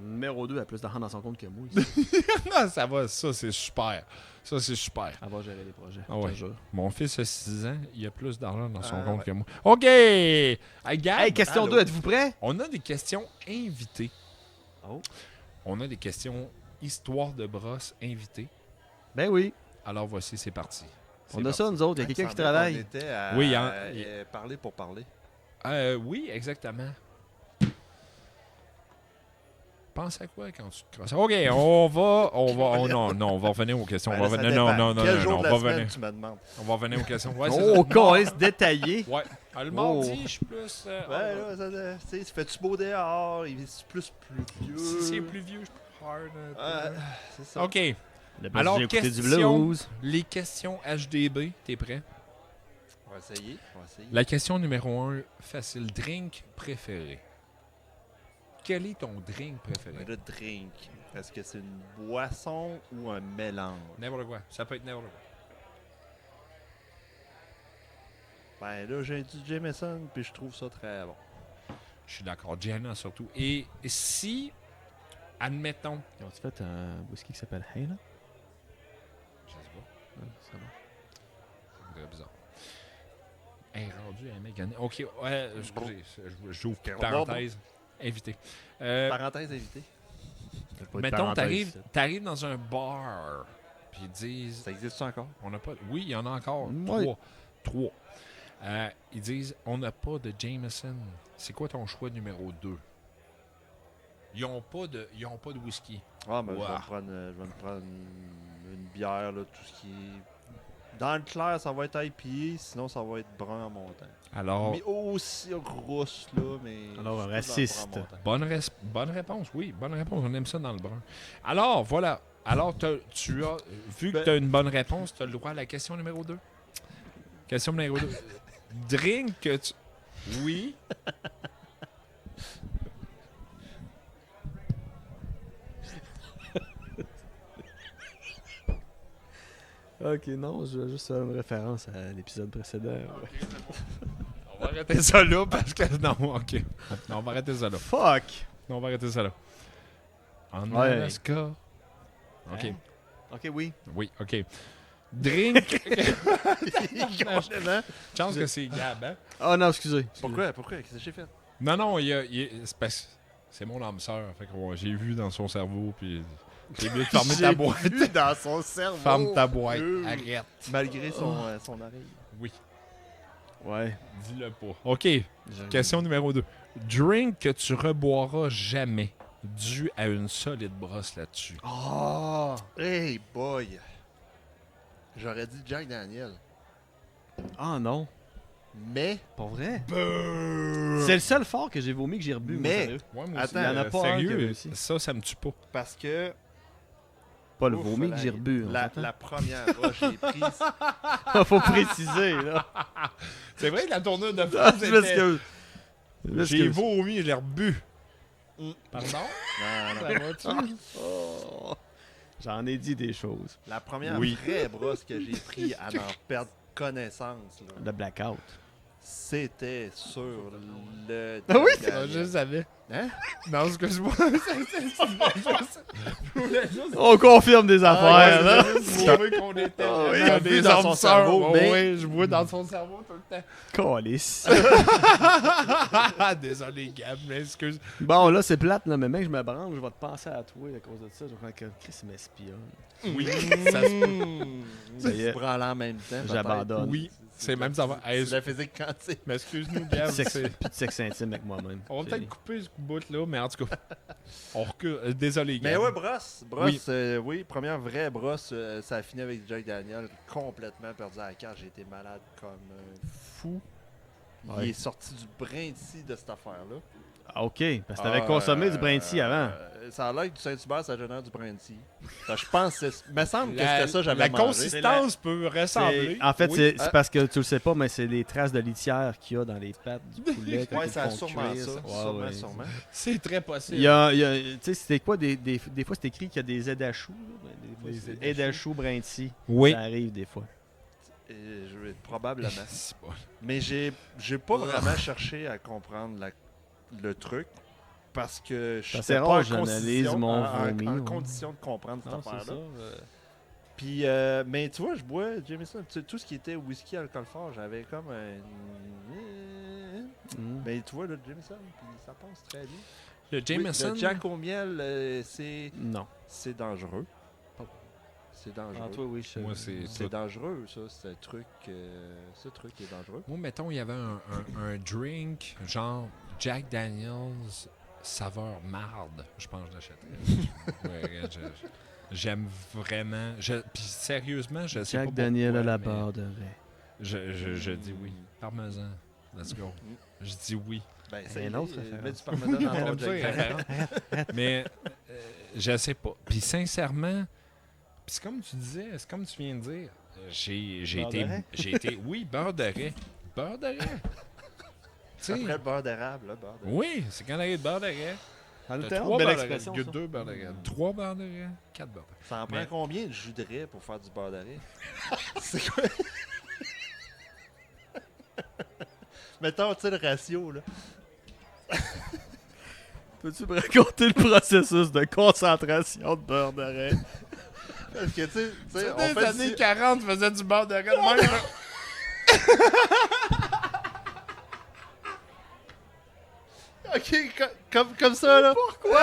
Speaker 2: numéro 2 a plus d'argent dans son compte que moi.
Speaker 1: Non, ça va, ça c'est super. Ça c'est super.
Speaker 2: Elle va gérer les projets.
Speaker 1: Ah ouais.
Speaker 2: je te jure.
Speaker 1: Mon fils a 6 ans, il a plus d'argent dans son
Speaker 3: Ah,
Speaker 1: compte
Speaker 3: ouais.
Speaker 1: que moi. OK! Hey, Gab,
Speaker 2: Hey, question
Speaker 3: allô?
Speaker 2: 2, êtes-vous prêts?
Speaker 1: on a des questions invitées.
Speaker 2: Oh.
Speaker 1: On a des questions histoire de brosse invitées.
Speaker 2: Ben oui.
Speaker 1: Alors voici, c'est parti.
Speaker 2: On a ça, nous autres. Il y a quelqu'un qui travaille.
Speaker 3: On était à
Speaker 1: Oui, hein.
Speaker 3: parler pour parler.
Speaker 1: Oui, exactement. Pense à quoi quand tu te crosses? OK, on va... non, on va revenir aux questions.
Speaker 3: Ben
Speaker 1: on
Speaker 3: là,
Speaker 1: va
Speaker 3: ça
Speaker 1: venir, non,
Speaker 3: dépend.
Speaker 1: non, non,
Speaker 3: Quel
Speaker 1: non,
Speaker 3: jour
Speaker 1: non,
Speaker 3: de
Speaker 1: on
Speaker 3: la
Speaker 1: va
Speaker 3: semaine
Speaker 1: venir.
Speaker 3: tu me demandes?
Speaker 1: On va revenir aux questions. Ouais, c'est
Speaker 2: Oh,
Speaker 1: ça.
Speaker 2: caresse détaillé.
Speaker 1: Ouais. Le mardi, je suis plus...
Speaker 3: Ouais, là, tu sais, fait-tu beau dehors? Il est plus pluvieux?
Speaker 1: si c'est plus vieux, je suis plus hard. un peu.
Speaker 3: C'est ça.
Speaker 1: OK.
Speaker 2: Le
Speaker 1: Alors,
Speaker 2: j'ai écouté du
Speaker 1: question-
Speaker 2: blues.
Speaker 1: Les questions HDB, t'es prêt?
Speaker 3: On va essayer. On va essayer.
Speaker 1: La question numéro 1, facile. Drink préféré. Quel est ton drink préféré?
Speaker 3: Le drink. Est-ce que c'est une boisson ou un mélange?
Speaker 1: N'importe quoi. Ça peut être n'importe quoi.
Speaker 3: Ben là, j'ai du Jameson, puis je trouve ça très bon.
Speaker 1: Je suis d'accord. Gianna surtout. Et si, admettons...
Speaker 2: Ils ont-tu fait un whisky qui s'appelle Hayna?
Speaker 1: Je sais pas.
Speaker 2: C'est bon.
Speaker 1: C'est très bizarre. Elle est rendue à mécanique. OK, ouais, excusez, j'ouvre parenthèse. Invité.
Speaker 3: Parenthèse invitée.
Speaker 1: Mettons, t'arrives dans un bar, puis ils disent...
Speaker 3: Ça existe encore?
Speaker 1: On n'a pas... Oui, il y en a encore.
Speaker 2: Ouais.
Speaker 1: Trois. Ils disent, on n'a pas de Jameson. C'est quoi ton choix numéro 2? Ils n'ont pas de whisky.
Speaker 3: Ah, mais
Speaker 1: Wow.
Speaker 3: je vais me prendre une bière, là, tout ce qui est... Dans le clair, ça va être IPA, sinon ça va être brun en montagne.
Speaker 1: Alors,
Speaker 3: Mais aussi rousse, là, mais...
Speaker 2: Alors,
Speaker 3: je suis
Speaker 2: raciste.
Speaker 3: plus dans le brun en montagne.
Speaker 1: bonne réponse, oui, bonne réponse. On aime ça dans le brun. Alors, voilà. Alors, tu as, vu que
Speaker 3: Ben-
Speaker 1: tu as une bonne réponse, tu as le droit à la question numéro 2. Question numéro 2. Drink que tu... Oui.
Speaker 2: Ok, non, je veux juste faire une référence à l'épisode précédent. Ouais.
Speaker 1: On va arrêter ça là parce que. Non, ok. Non, on va arrêter ça là.
Speaker 2: Fuck!
Speaker 1: Non, on va arrêter ça là. En
Speaker 2: Ouais.
Speaker 1: Alaska. Ok.
Speaker 2: Hein? Ok, oui.
Speaker 1: Oui, ok. Drink.
Speaker 3: Complètement.
Speaker 1: Chance que c'est Gab, hein?
Speaker 2: Oh non, excusez.
Speaker 3: Pourquoi? Qu'est-ce que j'ai fait?
Speaker 1: Non, non, c'est parce que c'est mon âme sœur. Fait que j'ai vu dans son cerveau, puis j'ai mieux de fermer ta boîte.
Speaker 3: Vu dans son cerveau.
Speaker 1: Ferme ta boîte.
Speaker 3: Euh.
Speaker 1: Arrête.
Speaker 3: Malgré son oreille.
Speaker 1: Oui,
Speaker 2: Ouais.
Speaker 1: dis-le pas. OK, question numéro 2. Drink que tu reboiras jamais, dû à une solide brosse là-dessus.
Speaker 2: Oh!
Speaker 3: Hey boy! J'aurais dit Jack Daniel.
Speaker 2: Ah non.
Speaker 3: Mais,
Speaker 2: Pas vrai? C'est le seul fort que j'ai vomi que j'ai rebu.
Speaker 3: Mais-
Speaker 2: moi, sérieux.
Speaker 1: Ouais, moi
Speaker 3: Attends,
Speaker 1: aussi,
Speaker 2: il y en a pas un qui a
Speaker 1: sérieux,
Speaker 2: réussi.
Speaker 1: ça me tue pas.
Speaker 3: parce que
Speaker 2: Pas le
Speaker 3: ouf,
Speaker 2: vomi que
Speaker 3: là,
Speaker 2: j'ai rebu. on s'entend?
Speaker 3: la première fois que j'ai prise,
Speaker 2: Faut préciser, là.
Speaker 1: C'est vrai que la tournure de
Speaker 2: Ah,
Speaker 1: phrase
Speaker 2: je
Speaker 1: était...
Speaker 2: m'excuse. Je
Speaker 1: J'ai
Speaker 2: m'excuse.
Speaker 1: vomi, je l'ai rebu.
Speaker 3: Mm.
Speaker 1: Pardon?
Speaker 3: non,
Speaker 1: Ça va-tu?
Speaker 2: Oh. J'en ai dit des choses.
Speaker 3: la première
Speaker 1: Oui.
Speaker 3: vraie brosse que j'ai prise à en perdre connaissance, là,
Speaker 2: Le blackout.
Speaker 3: c'était sur le...
Speaker 2: Ah oui?
Speaker 3: Jack
Speaker 1: Ah, je
Speaker 3: Daniel.
Speaker 1: savais.
Speaker 3: Hein?
Speaker 1: Non, excuse-moi. Je voulais juste...
Speaker 2: On confirme des affaires,
Speaker 3: ouais,
Speaker 2: là.
Speaker 1: Je voulais juste prouver qu'on était
Speaker 3: Ah oui,
Speaker 1: vraiment
Speaker 3: vu
Speaker 1: des
Speaker 3: dans
Speaker 1: âmes
Speaker 3: son
Speaker 1: sœurs.
Speaker 3: cerveau,
Speaker 1: Oh,
Speaker 3: mais-
Speaker 1: oui, je vois dans son cerveau tout le temps.
Speaker 2: Calice.
Speaker 1: Désolé, Gab, mais excuse.
Speaker 2: Bon, là, c'est plate, là, mais mec, je me branle, je vais te penser à toi à cause de ça. Je vais faire que Chris m'espionne.
Speaker 1: Oui, ça se peut.
Speaker 2: Ça y est.
Speaker 3: Se branler en même temps. peut-être.
Speaker 2: J'abandonne.
Speaker 1: Oui, c'est même ça va. Hey,
Speaker 3: C'est la physique quantique.
Speaker 1: mais excuse-nous,
Speaker 2: Plus
Speaker 1: Gab.
Speaker 2: de sexe,
Speaker 1: c'est-
Speaker 2: plus de sexe intime avec moi-même.
Speaker 1: On va
Speaker 2: C'est-
Speaker 1: peut-être couper ce bout-là, mais en tout cas, on recule. Désolé, Gab.
Speaker 3: Mais ouais, brosse.
Speaker 1: Oui.
Speaker 3: Oui, première vraie brosse, ça a fini avec Jack Daniel, complètement perdu à la carte. J'ai été malade comme un fou.
Speaker 2: Ouais.
Speaker 3: Il est sorti du brin d'ici de cette affaire-là.
Speaker 2: Ah, ok, parce que t'avais consommé du brinty avant.
Speaker 3: Ça a l'air que du Saint-Hubert, ça génère du brinty. Je pense que il me semble que
Speaker 1: La-
Speaker 3: c'était ça que j'avais
Speaker 1: La
Speaker 3: mangé.
Speaker 1: consistance peut ressembler.
Speaker 2: En fait,
Speaker 1: Oui.
Speaker 2: c'est parce que tu le sais pas, mais c'est les traces de litière qu'il y a dans les pattes du poulet. quand
Speaker 3: Ouais,
Speaker 2: ils
Speaker 3: ça a
Speaker 2: le font
Speaker 3: sûrement
Speaker 2: cuire,
Speaker 3: ça.
Speaker 2: Ouais,
Speaker 3: Sûrement.
Speaker 1: C'est très possible.
Speaker 2: Il y a, tu sais, c'était quoi, des fois c'est écrit qu'il y a des aides à choux, là,
Speaker 1: Des
Speaker 2: des
Speaker 1: aides à
Speaker 2: aides à choux brinty.
Speaker 1: Oui.
Speaker 2: Ça arrive des fois.
Speaker 3: Probablement.
Speaker 1: C'est pas-
Speaker 3: Mais j'ai pas vraiment cherché à comprendre le truc parce que je
Speaker 2: Ça,
Speaker 3: n'étais
Speaker 2: c'est
Speaker 3: pas
Speaker 2: rare,
Speaker 3: en
Speaker 2: j'analyse
Speaker 3: condition,
Speaker 2: mon
Speaker 3: en
Speaker 2: vomi, ouais.
Speaker 3: condition de comprendre cette
Speaker 2: Non, c'est
Speaker 3: affaire-là.
Speaker 2: ça.
Speaker 3: Puis, mais tu vois, je bois Jameson. Tout ce qui était whisky, alcool fort, j'avais comme un...
Speaker 2: Mm.
Speaker 3: Mais tu vois, le Jameson, puis ça passe très bien.
Speaker 1: Le Jameson.
Speaker 3: Oui, le Jack au miel,
Speaker 2: Non.
Speaker 3: c'est dangereux. C'est dangereux.
Speaker 2: Ah, toi, oui, je...
Speaker 1: Moi, c'est
Speaker 3: C'est
Speaker 1: tout.
Speaker 3: dangereux, ça. Ce truc est dangereux.
Speaker 1: Moi, mettons, il y avait un drink, genre Jack Daniels, saveur marde. Je pense que je l'achèterais. Ouais, j'aime vraiment. Puis sérieusement, je sais pas.
Speaker 2: Jack Daniel à
Speaker 1: pourquoi,
Speaker 2: la
Speaker 1: mais
Speaker 2: barre de raie.
Speaker 1: Je dis oui. Parmesan. Let's go. Je dis oui.
Speaker 3: Ben,
Speaker 2: Un autre référence.
Speaker 3: mets du parmesan dans ton
Speaker 1: J'aime ça, les
Speaker 3: Jack Daniel.
Speaker 1: références. Mais je sais pas. Puis sincèrement, puis c'est comme tu disais, c'est comme tu viens de dire, j'ai
Speaker 2: Beurre de raie?
Speaker 1: été, oui, beurre de raie. Beurre de raie. Tu sais,
Speaker 3: Après le beurre d'érable, là, beurre d'érable.
Speaker 1: oui, c'est quand il y a de beurre de raie.
Speaker 2: En
Speaker 1: T'as
Speaker 2: termes,
Speaker 1: trois
Speaker 2: belle
Speaker 1: beurres de raie.
Speaker 2: expression,
Speaker 1: Il y a
Speaker 2: ça.
Speaker 1: 2 beurres de raie. 3 beurres de raie, 4 beurres de raie.
Speaker 3: Ça en prend
Speaker 1: Mais-
Speaker 3: combien de jus de raie pour faire du beurre de raie? C'est quoi? Mettons, tu sais, le ratio, là.
Speaker 2: Peux-tu me raconter le processus de concentration de beurre de raie?
Speaker 3: Parce que, tu sais, on
Speaker 1: Dans les
Speaker 3: fait
Speaker 1: années
Speaker 3: du...
Speaker 1: 40, tu faisais du beurre de raie de même. là.
Speaker 3: OK, comme ça, là. Pourquoi?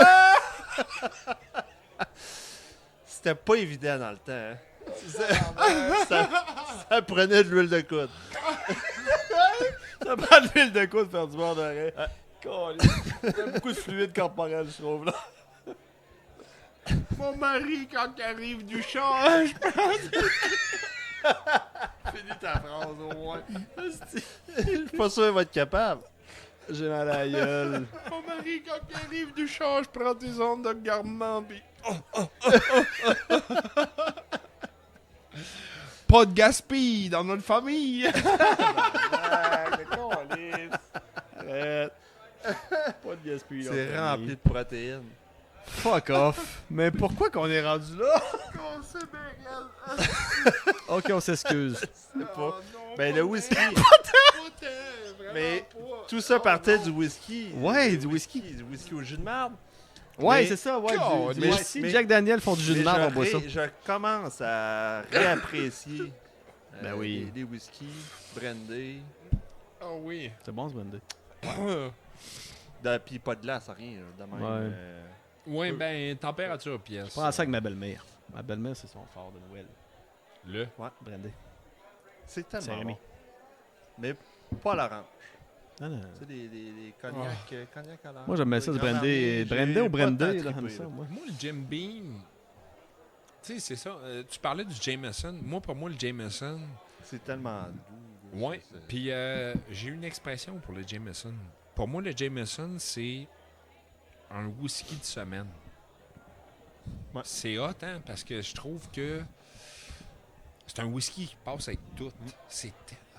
Speaker 3: C'était pas évident dans le temps, hein. Ça prenait de l'huile de coude.
Speaker 2: Ça prend de l'huile de coude pour faire du beurre de raie. Câlisse. Il y a beaucoup de fluide corporel, je trouve, là.
Speaker 1: Mon mari, quand il arrive du change,
Speaker 2: Finis ta phrase, au moins.
Speaker 3: Je suis pas sûr qu'il va être capable.
Speaker 2: J'ai mal à la gueule.
Speaker 1: mon mari, quand il arrive du change, prend tes ondes de garnement, pis... Pas de gaspille dans notre famille.
Speaker 2: Arrête. Pas de gaspillage.
Speaker 3: C'est rempli de protéines.
Speaker 2: Fuck off. Mais pourquoi qu'on est rendu là? Ok, on s'excuse.
Speaker 3: pas. Ben, le whisky. Mais tout ça partait du whisky.
Speaker 2: Ouais, du whisky.
Speaker 3: Du whisky au jus de marde.
Speaker 2: Ouais,
Speaker 3: Mais-
Speaker 2: c'est ça, ouais.
Speaker 1: God,
Speaker 2: Du
Speaker 3: mais-
Speaker 2: whisky.
Speaker 3: mais-
Speaker 2: Jack Daniel font du jus de
Speaker 3: Mais
Speaker 2: marde,
Speaker 3: je
Speaker 2: on boit ça.
Speaker 3: je commence à réapprécier
Speaker 2: Ben oui.
Speaker 3: les whisky, brandy.
Speaker 1: Oh oui.
Speaker 2: C'est bon, ce brandy.
Speaker 3: Puis pas de glace, rien. Là, de même,
Speaker 2: Ouais.
Speaker 1: Oui, ben, température pièce.
Speaker 2: Je prends ça avec ma belle-mère. Ma belle-mère, c'est son fort de Noël.
Speaker 1: Le.
Speaker 2: Brandy.
Speaker 3: C'est tellement
Speaker 2: Saint-Rémy.
Speaker 3: bon. Mais pas à l'orange.
Speaker 2: Non, non.
Speaker 3: Tu sais, les cognacs, cognac à l'orange.
Speaker 2: Moi, j'aimais ça, du
Speaker 3: Grand
Speaker 2: brandy.
Speaker 3: Marnier,
Speaker 2: Brandy
Speaker 3: j'ai
Speaker 2: ou
Speaker 3: pas
Speaker 2: brandy,
Speaker 3: tant
Speaker 2: là,
Speaker 3: trippé,
Speaker 2: j'aime ça,
Speaker 3: là.
Speaker 2: moi.
Speaker 1: Moi, le Jim Beam, tu sais, c'est ça. Tu parlais du Jameson. Moi, pour moi, le Jameson,
Speaker 3: C'est tellement doux. là,
Speaker 1: ouais.
Speaker 3: c'est-
Speaker 1: Puis j'ai une expression pour le Jameson. Pour moi, le Jameson, c'est un whisky de semaine.
Speaker 3: Ouais.
Speaker 1: C'est hot, hein, parce que je trouve que c'est un whisky qui passe avec tout. C'est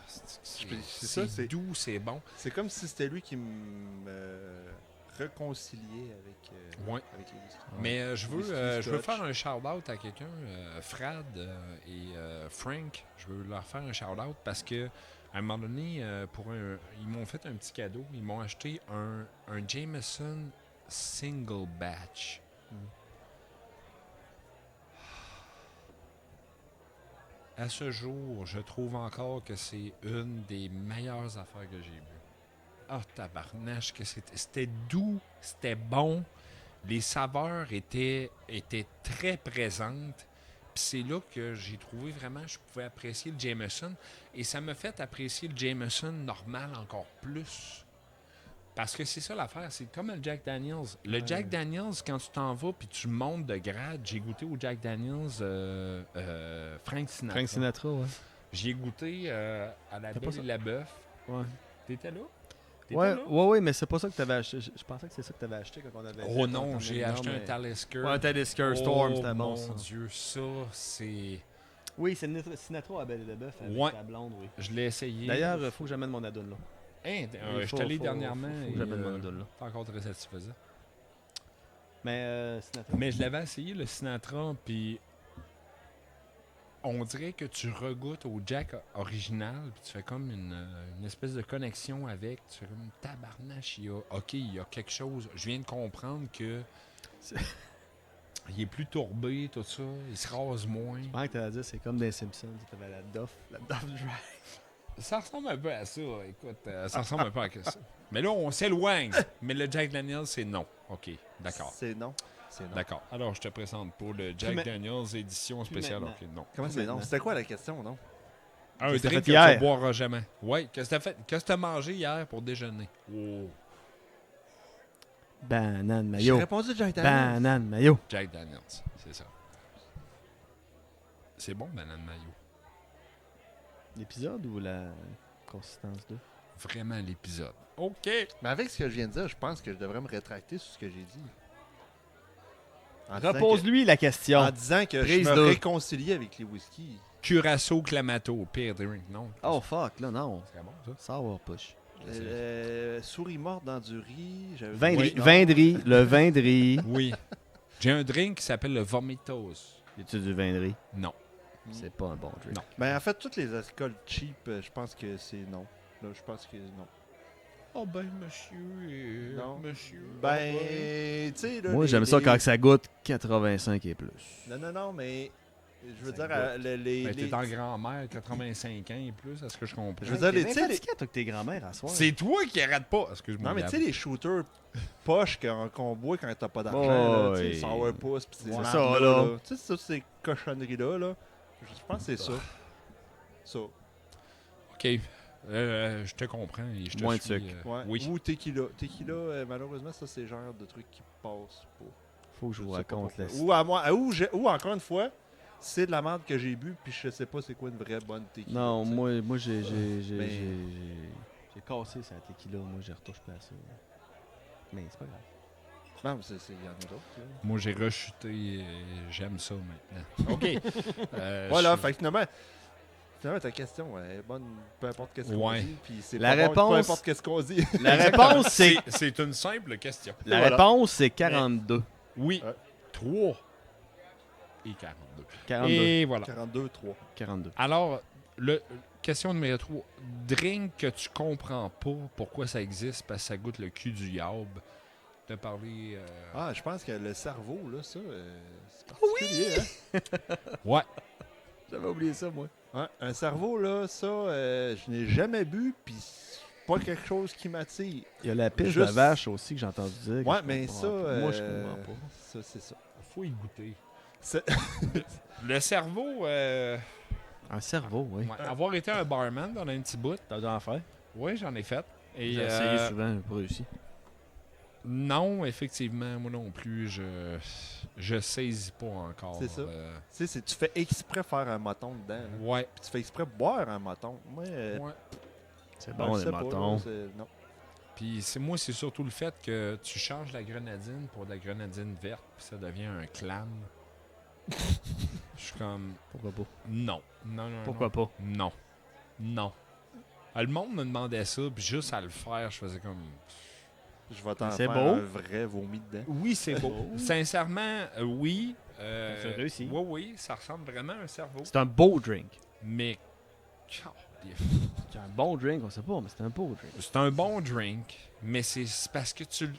Speaker 3: C'est ça, c'est-
Speaker 1: doux, c'est bon.
Speaker 3: C'est comme si c'était lui qui me réconciliait avec,
Speaker 1: Ouais.
Speaker 3: avec les whisky.
Speaker 1: Mais je
Speaker 3: Whisky
Speaker 1: veux
Speaker 3: Scotch.
Speaker 1: faire un shout-out à quelqu'un, Frad et Frank. Je veux leur faire un shout-out parce que à un moment donné, ils m'ont fait un petit cadeau. Ils m'ont acheté un Jameson single batch. À ce jour, je trouve encore que c'est une des meilleures affaires que j'ai vues. Ah, tabarnache, que c'était doux, c'était bon. Les saveurs étaient très présentes. Puis c'est là que j'ai trouvé vraiment que je pouvais apprécier le Jameson. Et ça m'a fait apprécier le Jameson normal encore plus. Parce que c'est ça l'affaire, c'est comme le Jack Daniels. Le Jack Daniels, quand tu t'en vas puis tu montes de grade, j'ai goûté au Jack Daniels Frank Sinatra.
Speaker 2: Frank Sinatra, ouais.
Speaker 1: J'y ai goûté à la
Speaker 2: T'as pas
Speaker 1: Belle
Speaker 2: ça?
Speaker 1: et la Bœuf.
Speaker 2: Ouais.
Speaker 1: T'étais là?
Speaker 2: Ouais,
Speaker 1: là?
Speaker 2: ouais, mais c'est pas ça que t'avais acheté. Je pensais que c'est ça que t'avais acheté quand on avait.
Speaker 1: Oh
Speaker 2: fait
Speaker 1: non,
Speaker 2: ton
Speaker 1: j'ai
Speaker 2: énorme,
Speaker 1: acheté un
Speaker 2: mais-
Speaker 1: Talisker.
Speaker 2: Ouais, un Talisker Storm,
Speaker 1: Oh
Speaker 2: c'était bon
Speaker 1: mon
Speaker 2: ça.
Speaker 1: Dieu, ça, c'est...
Speaker 2: Oui, c'est Sinatra à Belle et le Bœuf avec
Speaker 1: Ouais.
Speaker 2: la blonde, oui.
Speaker 1: Je l'ai essayé.
Speaker 2: D'ailleurs, il faut que j'amène mon addon là.
Speaker 1: Hein,
Speaker 2: Il
Speaker 1: je
Speaker 2: faut-
Speaker 1: suis allé
Speaker 2: faut-
Speaker 1: dernièrement
Speaker 2: faut
Speaker 1: et
Speaker 2: que j'amène mon addon là.
Speaker 1: pas encore très satisfaisant.
Speaker 2: Mais Sinatra.
Speaker 1: Mais je l'avais essayé, le Sinatra, puis on dirait que tu regoutes au Jack original, puis tu fais comme une espèce de connexion avec. Tu fais comme tabarnache, il y a quelque chose. Je viens de comprendre que il est plus tourbé, tout ça. Il se rase moins.
Speaker 2: Je pensais que t'allais dire, c'est comme des Simpsons. T'avais la Duff Dry.
Speaker 1: Ça ressemble un peu à ça, écoute. Ça ressemble un peu à ça. Mais là, on s'éloigne. Mais le Jack Daniels, c'est non. OK, d'accord.
Speaker 3: C'est non. C'est non.
Speaker 1: D'accord. Alors, je te présente pour le Jack
Speaker 2: ma-
Speaker 1: Daniels édition spéciale.
Speaker 2: maintenant.
Speaker 1: OK, non.
Speaker 3: Comment c'est non?
Speaker 2: Maintenant.
Speaker 3: C'était quoi la question, non?
Speaker 1: Un
Speaker 2: Qu'est-ce que
Speaker 1: drink
Speaker 2: t'as
Speaker 1: que
Speaker 2: fait
Speaker 1: tu
Speaker 2: hier?
Speaker 1: boiras jamais. Oui, qu'est-ce que t'as mangé hier pour déjeuner? Oh,
Speaker 2: Banane
Speaker 3: J'ai
Speaker 2: mayo.
Speaker 3: répondu Jack Daniels.
Speaker 2: Banane mayo.
Speaker 1: Jack Daniels, c'est ça. C'est bon, banane mayo.
Speaker 2: L'épisode ou la consistance de?
Speaker 1: Vraiment l'épisode. OK.
Speaker 3: Mais avec ce que je viens de dire, je pense que je devrais me rétracter sur ce que j'ai dit. En disant
Speaker 2: Repose-lui la
Speaker 3: que-
Speaker 2: question.
Speaker 3: En disant que je
Speaker 2: Prise
Speaker 3: me
Speaker 2: de-
Speaker 3: réconciliais avec les whiskies.
Speaker 1: Curaçao Clamato, pire drink, non?
Speaker 2: Oh fuck, là non.
Speaker 1: C'est bon, ça?
Speaker 2: Sour push.
Speaker 3: Souris morte dans du riz. j'avais-
Speaker 2: Vin de riz.
Speaker 3: Oui, non.
Speaker 2: Vin de riz. Le vin de riz.
Speaker 1: Oui. J'ai un drink qui s'appelle le Vomitos.
Speaker 2: Y a-tu du vin de riz?
Speaker 1: Non.
Speaker 2: C'est pas un bon drink.
Speaker 1: Non.
Speaker 3: Ben, en fait, toutes les alcools cheap, je pense que c'est non. Là, je pense que non.
Speaker 1: Oh ben, monsieur.
Speaker 3: Non.
Speaker 1: Monsieur.
Speaker 3: Ben, tu sais, là.
Speaker 2: Moi,
Speaker 3: les-
Speaker 2: j'aime ça
Speaker 3: les-
Speaker 2: quand ça goûte 85 et plus.
Speaker 3: Non, mais. Je veux
Speaker 1: Ça
Speaker 3: dire, les.
Speaker 1: Ben,
Speaker 3: les-
Speaker 1: t'es en grand-mère, 85 ans et plus, est-ce que je comprends?
Speaker 3: Je veux dire, les-
Speaker 2: T'es
Speaker 3: tu sais,
Speaker 2: bien
Speaker 3: les-
Speaker 2: fatigué, toi, que tes grands-mères à soir.
Speaker 1: C'est toi qui arrête pas. Excuse-moi.
Speaker 3: Non, mais tu
Speaker 1: Gab.
Speaker 3: sais, les shooters poches qu'on boit quand t'as pas d'argent,
Speaker 2: Oh,
Speaker 3: là, tu sais,
Speaker 2: oui.
Speaker 3: sourpuss, pis ces
Speaker 2: Ouais.
Speaker 3: mardes
Speaker 2: Ça, là.
Speaker 3: Tu sais, toutes ces cochonneries-là, là. Je pense que c'est ça. Ça.
Speaker 1: OK. Je te comprends et je te
Speaker 2: Moins de
Speaker 1: suis.
Speaker 2: sucre.
Speaker 3: Ouais.
Speaker 1: Oui.
Speaker 3: Ou tequila. Tequila, malheureusement, ça, c'est le genre de truc qui passe pas.
Speaker 2: Faut que je vous
Speaker 3: sais pas
Speaker 2: raconte la
Speaker 3: pourquoi. Ou, à moi, ou encore une fois, c'est de la merde que j'ai bu, puis je sais pas c'est quoi une vraie bonne tequila.
Speaker 2: Non,
Speaker 3: tu sais.
Speaker 2: moi j'ai
Speaker 3: Mais-
Speaker 2: j'ai cassé sa tequila. Moi, je retouche pas à ça. Mais c'est pas grave.
Speaker 3: Non, mais il y en a d'autres. là.
Speaker 1: Moi, j'ai rechuté et j'aime ça maintenant. OK.
Speaker 3: Voilà,
Speaker 1: je-
Speaker 3: fait que finalement, ta question elle est bonne, peu importe qu'est-ce qu'on
Speaker 1: Ouais.
Speaker 3: dit, puis c'est
Speaker 2: La
Speaker 3: pas bon, peu
Speaker 2: réponse-
Speaker 3: importe qu'est-ce qu'on dit.
Speaker 2: La réponse, c'est...
Speaker 1: C'est une simple question.
Speaker 2: La
Speaker 3: Voilà.
Speaker 2: réponse, c'est 42.
Speaker 1: Oui,
Speaker 3: Ouais.
Speaker 1: 3 et 42.
Speaker 2: 42.
Speaker 1: Et voilà.
Speaker 3: 42-3.
Speaker 2: 42.
Speaker 1: Alors, question numéro 3. Drink que tu comprends pas pourquoi ça existe parce que ça goûte le cul du yaub. T'as parlé...
Speaker 3: Ah, je pense que le cerveau, là, ça, c'est particulier, hein?
Speaker 1: Ouais.
Speaker 2: J'avais oublié ça, moi.
Speaker 3: Ouais, un cerveau, là, ça, je n'ai jamais bu, puis c'est pas quelque chose qui m'attire.
Speaker 2: Il y a la piste
Speaker 3: Juste-
Speaker 2: de vache aussi que j'ai entendu dire. que
Speaker 3: Ouais,
Speaker 2: je
Speaker 3: mais
Speaker 2: comprends
Speaker 3: ça,
Speaker 2: pas. Moi, je comprends pas.
Speaker 3: ça, c'est ça.
Speaker 1: Faut y goûter.
Speaker 3: C'est-
Speaker 1: Le cerveau...
Speaker 2: Un cerveau, oui.
Speaker 1: ouais, avoir été un barman dans un petit bout,
Speaker 2: T'as dû en faire?
Speaker 1: oui, j'en ai fait. Et,
Speaker 2: J'ai essayé souvent, j'ai pas réussi.
Speaker 1: non, effectivement, moi non plus, je saisis pas encore.
Speaker 3: C'est ça. Tu sais, tu fais exprès faire un moton dedans, là.
Speaker 1: Ouais.
Speaker 3: Puis tu fais exprès boire un moton. Moi,
Speaker 1: Ouais.
Speaker 2: C'est
Speaker 3: je
Speaker 2: bon,
Speaker 3: sais
Speaker 2: les
Speaker 3: pas,
Speaker 2: matons.
Speaker 3: là, non.
Speaker 1: Puis moi, c'est surtout le fait que tu changes la grenadine pour de la grenadine verte, puis ça devient un clam. Je suis comme,
Speaker 2: Pourquoi pas?
Speaker 1: non. Non, non,
Speaker 2: Pourquoi pas?
Speaker 1: non. Non. Le monde me demandait ça, puis juste à le faire, je faisais comme...
Speaker 3: Je vais t'en
Speaker 2: C'est
Speaker 3: faire
Speaker 2: beau.
Speaker 3: un vrai vomi dedans.
Speaker 1: Oui, c'est beau. Sincèrement, oui.
Speaker 2: Ça fait réussir.
Speaker 1: Oui, oui, ça ressemble vraiment à un cerveau.
Speaker 2: C'est un beau drink.
Speaker 1: Mais...
Speaker 2: C'est un bon drink, on sait pas, mais c'est un beau drink.
Speaker 1: C'est un bon drink, mais c'est parce que tu le...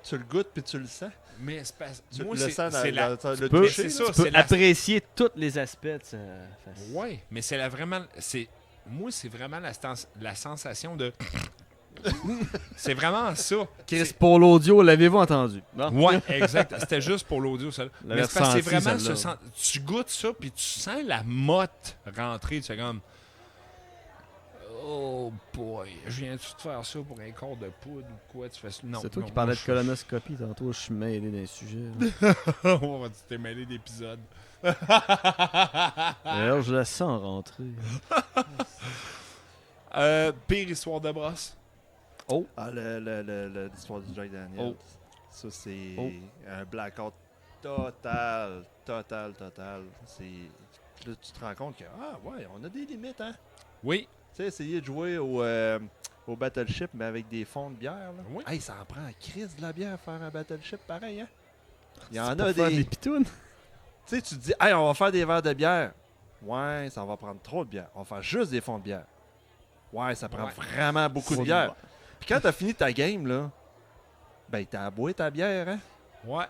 Speaker 3: Tu le goûtes puis tu le sens.
Speaker 1: Mais c'est parce...
Speaker 3: Tu
Speaker 1: Moi,
Speaker 3: le
Speaker 1: c'est
Speaker 3: sens
Speaker 1: c'est la...
Speaker 3: dans le
Speaker 2: peux-
Speaker 3: toucher.
Speaker 1: c'est
Speaker 3: là.
Speaker 1: ça,
Speaker 2: Tu peux
Speaker 1: c'est la...
Speaker 2: apprécier tous les aspects de sa face.
Speaker 1: Ouais, mais c'est vraiment... Moi, c'est vraiment la sensation de... c'est vraiment ça.
Speaker 2: Chris, pour l'audio, l'avez-vous entendu? Bon.
Speaker 1: Ouais, exact. C'était juste pour l'audio, ça.
Speaker 2: La
Speaker 1: Mais c'est parce que c'est
Speaker 2: ressenti,
Speaker 1: vraiment
Speaker 2: celle-là.
Speaker 1: tu goûtes ça, puis tu sens la motte rentrer. Tu fais comme... Oh boy, je viens-tu de faire ça pour un corps de poudre ou quoi? Tu fais ça? Non,
Speaker 2: C'est toi
Speaker 1: non,
Speaker 2: qui parlais
Speaker 1: moi,
Speaker 2: de colonoscopie tantôt, je suis mêlé dans les sujets. là.
Speaker 1: Oh, tu t'es mêlé d'épisodes.
Speaker 2: D'ailleurs, je la sens rentrer.
Speaker 1: Pire histoire de brosse.
Speaker 3: Ah, l'histoire du Jack Daniels.
Speaker 2: Oh.
Speaker 3: Ça, c'est
Speaker 2: Oh.
Speaker 3: un blackout total. C'est... Là, tu te rends compte que, ah ouais, on a des limites, hein.
Speaker 1: Oui.
Speaker 3: Tu sais, essayer de jouer au Battleship, mais avec des fonds de bière, là.
Speaker 1: Oui.
Speaker 3: Hey, ça en prend un crise de la bière faire un Battleship pareil, hein. Il y
Speaker 2: C'est
Speaker 3: en
Speaker 2: pour
Speaker 3: a
Speaker 2: faire
Speaker 3: des...
Speaker 2: des
Speaker 3: Tu
Speaker 2: pitounes.
Speaker 3: sais, tu te dis, hey, on va faire des verres de bière. Ouais, ça va prendre trop de bière. On va faire juste des fonds de bière. Ouais, ça prend
Speaker 1: Ouais.
Speaker 3: vraiment beaucoup de
Speaker 2: Faut
Speaker 3: bière. Puis quand t'as fini ta game, là, ben t'as aboué ta bière, hein.
Speaker 1: Ouais.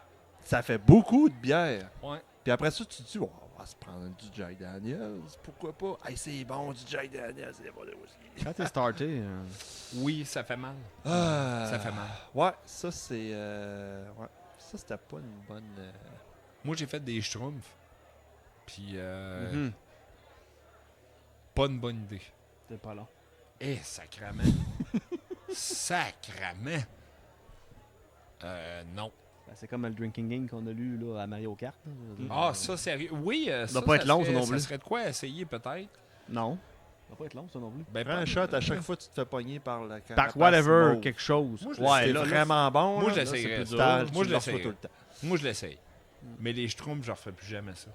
Speaker 3: Ça fait beaucoup de bière.
Speaker 1: Ouais.
Speaker 3: Puis après ça, tu te dis, oh, on va se prendre du Jack Daniels. Pourquoi pas? Hey, c'est bon, du Jack Daniels, c'est bon de whisky.
Speaker 2: Quand t'es starté,
Speaker 1: Oui, ça fait mal.
Speaker 3: Ah.
Speaker 1: Ça fait mal.
Speaker 3: Ouais, ça, c'est... ouais. Ça, c'était pas une bonne...
Speaker 1: Moi, j'ai fait des schtroumpfs. Puis,
Speaker 2: mhm.
Speaker 1: pas une bonne idée.
Speaker 2: T'es pas là.
Speaker 1: Eh, sacrament. Sacrament. Non.
Speaker 2: Ben, c'est comme le drinking game qu'on a lu là, à Mario Kart. là.
Speaker 1: Ah, ça, sérieux. Oui, ça
Speaker 2: doit pas être long, ça
Speaker 1: serait,
Speaker 2: non plus.
Speaker 1: Ça serait de quoi essayer, peut-être?
Speaker 2: Non. Ça va pas être long, ça non plus.
Speaker 1: Ben,
Speaker 3: Prends un
Speaker 1: pas-
Speaker 3: shot à chaque fois que tu te fais pogner par la
Speaker 2: Par
Speaker 3: carapace
Speaker 2: whatever,
Speaker 3: mauve.
Speaker 2: quelque chose.
Speaker 1: Moi, je
Speaker 3: Ouais,
Speaker 1: l'essaye
Speaker 3: c'est vraiment bon.
Speaker 1: Moi,
Speaker 3: là.
Speaker 1: je
Speaker 3: Là,
Speaker 1: l'essayerais.
Speaker 3: c'est plus dur.
Speaker 1: Moi,
Speaker 3: Tu
Speaker 1: je
Speaker 3: le reçois
Speaker 1: l'essayerais.
Speaker 3: tout le temps.
Speaker 1: Moi, je l'essaye. Mais les schtroumpfs, je refais plus jamais ça.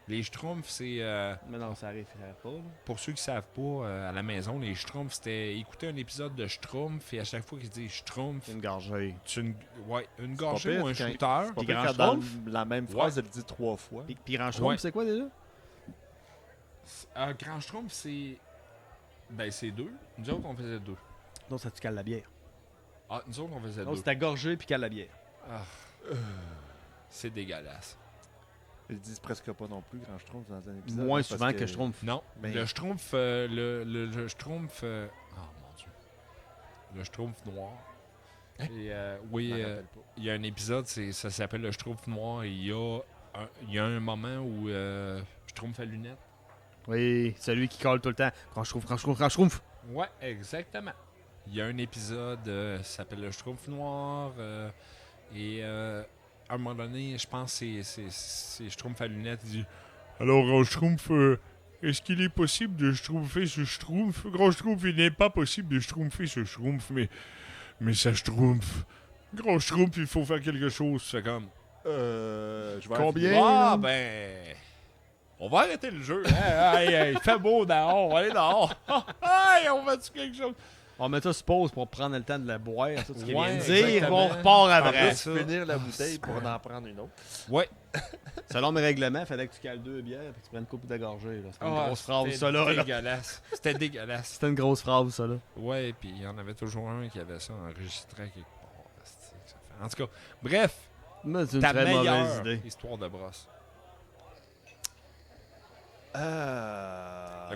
Speaker 1: Les schtroumpfs, c'est...
Speaker 2: Mais non, ça arrive pas. Là.
Speaker 1: pour ceux qui savent pas, à la maison, les schtroumpfs, c'était écouter un épisode de Schtroumpf et à chaque fois qu'ils disent Schtroumpf,
Speaker 2: C'est une gorgée.
Speaker 1: c'est une
Speaker 3: pas
Speaker 1: gorgée
Speaker 3: pire
Speaker 1: ou un
Speaker 3: quand-
Speaker 1: shooter.
Speaker 3: Pas
Speaker 2: Puis
Speaker 3: pire
Speaker 2: grand
Speaker 3: quand dans
Speaker 2: schtroumpf.
Speaker 3: la même phrase, elle le dit 3 fois.
Speaker 2: Puis Grand Schtroumpf,
Speaker 1: Ouais.
Speaker 2: c'est quoi déjà?
Speaker 1: Un grand Schtroumpf, c'est... Ben, c'est 2. Nous autres, on faisait 2.
Speaker 2: Non, ça tu cales la bière.
Speaker 1: Ah, nous autres, on faisait
Speaker 2: Non,
Speaker 1: 2.
Speaker 2: c'était gorgé puis cale la bière.
Speaker 1: Ah. C'est dégueulasse.
Speaker 3: Ils le disent presque pas non plus, quand je trouve, dans un épisode.
Speaker 2: Moins
Speaker 3: parce
Speaker 2: souvent que Schtroumpf.
Speaker 1: Non,
Speaker 3: Ben-
Speaker 1: le Schtroumpf... le Schtroumpf... Oh, mon Dieu. Le Schtroumpf noir.
Speaker 3: Hein?
Speaker 1: Et,
Speaker 3: Je
Speaker 1: oui,
Speaker 3: m'en rappelle pas.
Speaker 1: il y a un épisode, ça s'appelle le Schtroumpf noir. Et il y a un moment où Schtroumpf à lunettes.
Speaker 2: Oui, celui qui colle tout le temps. Grand Schtroumpf, Grand Schtroumpf, Grand Schtroumpf.
Speaker 1: Ouais, exactement. Il y a un épisode, ça s'appelle le Schtroumpf noir. Et à un moment donné, je pense que c'est Schtroumpf à lunettes. Il dit alors, Grand Schtroumpf, est-ce qu'il est possible de Schtroumpfer ce Schtroumpf Grand Schtroumpf, il n'est pas possible de Schtroumpfer ce Schtroumpf, mais ça Schtroumpf. Grand Schtroumpf, il faut faire quelque chose. C'est comme.
Speaker 3: Je vais
Speaker 2: Combien?
Speaker 1: Ah, ben. On va arrêter le jeu. Hey, il fait beau dehors. On va aller dehors. Hey, on va-tu quelque chose?
Speaker 2: On met ça sur pause pour prendre le temps de la boire. Ça, ce qu'il
Speaker 1: Ouais,
Speaker 2: vient de dire.
Speaker 1: exactement.
Speaker 2: On repart
Speaker 3: En
Speaker 2: après.
Speaker 3: plus,
Speaker 1: ça.
Speaker 3: finir la bouteille pour en prendre une autre.
Speaker 1: Ouais.
Speaker 2: Selon mes règlements, il fallait que tu cales 2 bières et que tu prennes une coupe de gorgée. C'était une
Speaker 1: Ah,
Speaker 2: grosse phrase,
Speaker 1: c'était
Speaker 2: ça, là.
Speaker 1: dégueulasse. C'était dégueulasse.
Speaker 2: C'était une grosse phrase, ça, là.
Speaker 1: Ouais, puis il y en avait toujours un qui avait ça enregistré quelque part. Asti, que ça fait. En tout cas, bref,
Speaker 2: Mais c'est une
Speaker 1: ta
Speaker 2: très mauvaise
Speaker 1: meilleure
Speaker 2: idée.
Speaker 1: histoire de brosse.
Speaker 3: De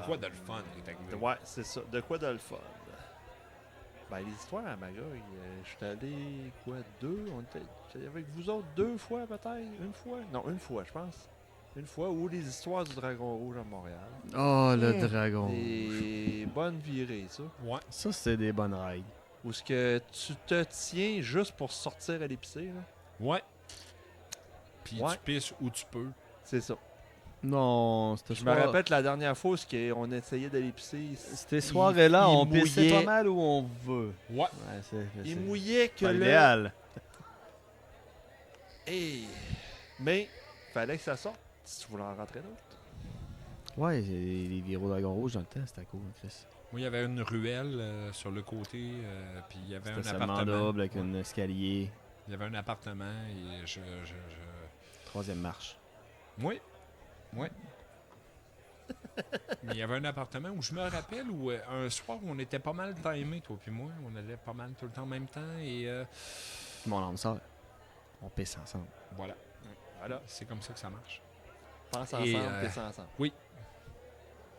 Speaker 1: De quoi de le fun qui est arrivé?
Speaker 3: Ouais, c'est ça. De quoi de le fun? Ben, les histoires à Magog, je suis allé, quoi, j'étais avec vous autres 2 fois peut-être? Une fois? Non, une fois, je pense. Une fois, ou les histoires du Dragon Rouge à Montréal.
Speaker 2: Oh, le dragon.
Speaker 3: Des bonnes virées, ça.
Speaker 1: Ouais.
Speaker 2: Ça, c'est des bonnes règles.
Speaker 3: Où ce que tu te tiens juste pour sortir à l'épicerie, là.
Speaker 1: Ouais. Puis
Speaker 3: Ouais.
Speaker 1: tu pisses où tu peux.
Speaker 3: C'est ça.
Speaker 2: Non, c'était
Speaker 3: Je me rappelle que la dernière fois, on essayait d'aller pisser.
Speaker 2: Ces soirées-là,
Speaker 3: il
Speaker 2: on pissait
Speaker 3: mouillait.
Speaker 2: pas mal où on veut.
Speaker 1: Ouais.
Speaker 2: Ouais, c'est
Speaker 3: Il mouillait que
Speaker 2: pas
Speaker 3: là.
Speaker 2: l'idéal.
Speaker 3: Hey. Mais, fallait que ça sorte si tu voulais en rentrer d'autres.
Speaker 2: Ouais, les viraux dragon rouge dans le temps, c'était cool, Chris.
Speaker 1: Moi, il y avait une ruelle sur le côté, puis il y avait un
Speaker 2: C'était seulement
Speaker 1: appartement.
Speaker 2: double avec un escalier.
Speaker 1: Il y avait un appartement et
Speaker 2: Troisième marche.
Speaker 1: Oui. Oui. Mais il y avait un appartement où je me rappelle où un soir où on était pas mal timés, toi puis moi. On allait pas mal tout le temps en même temps et
Speaker 2: Mon âme sœur. On pisse ensemble.
Speaker 1: voilà.
Speaker 3: Voilà.
Speaker 1: C'est comme ça que ça marche.
Speaker 3: Pense
Speaker 1: Et,
Speaker 3: ensemble, pisse ensemble.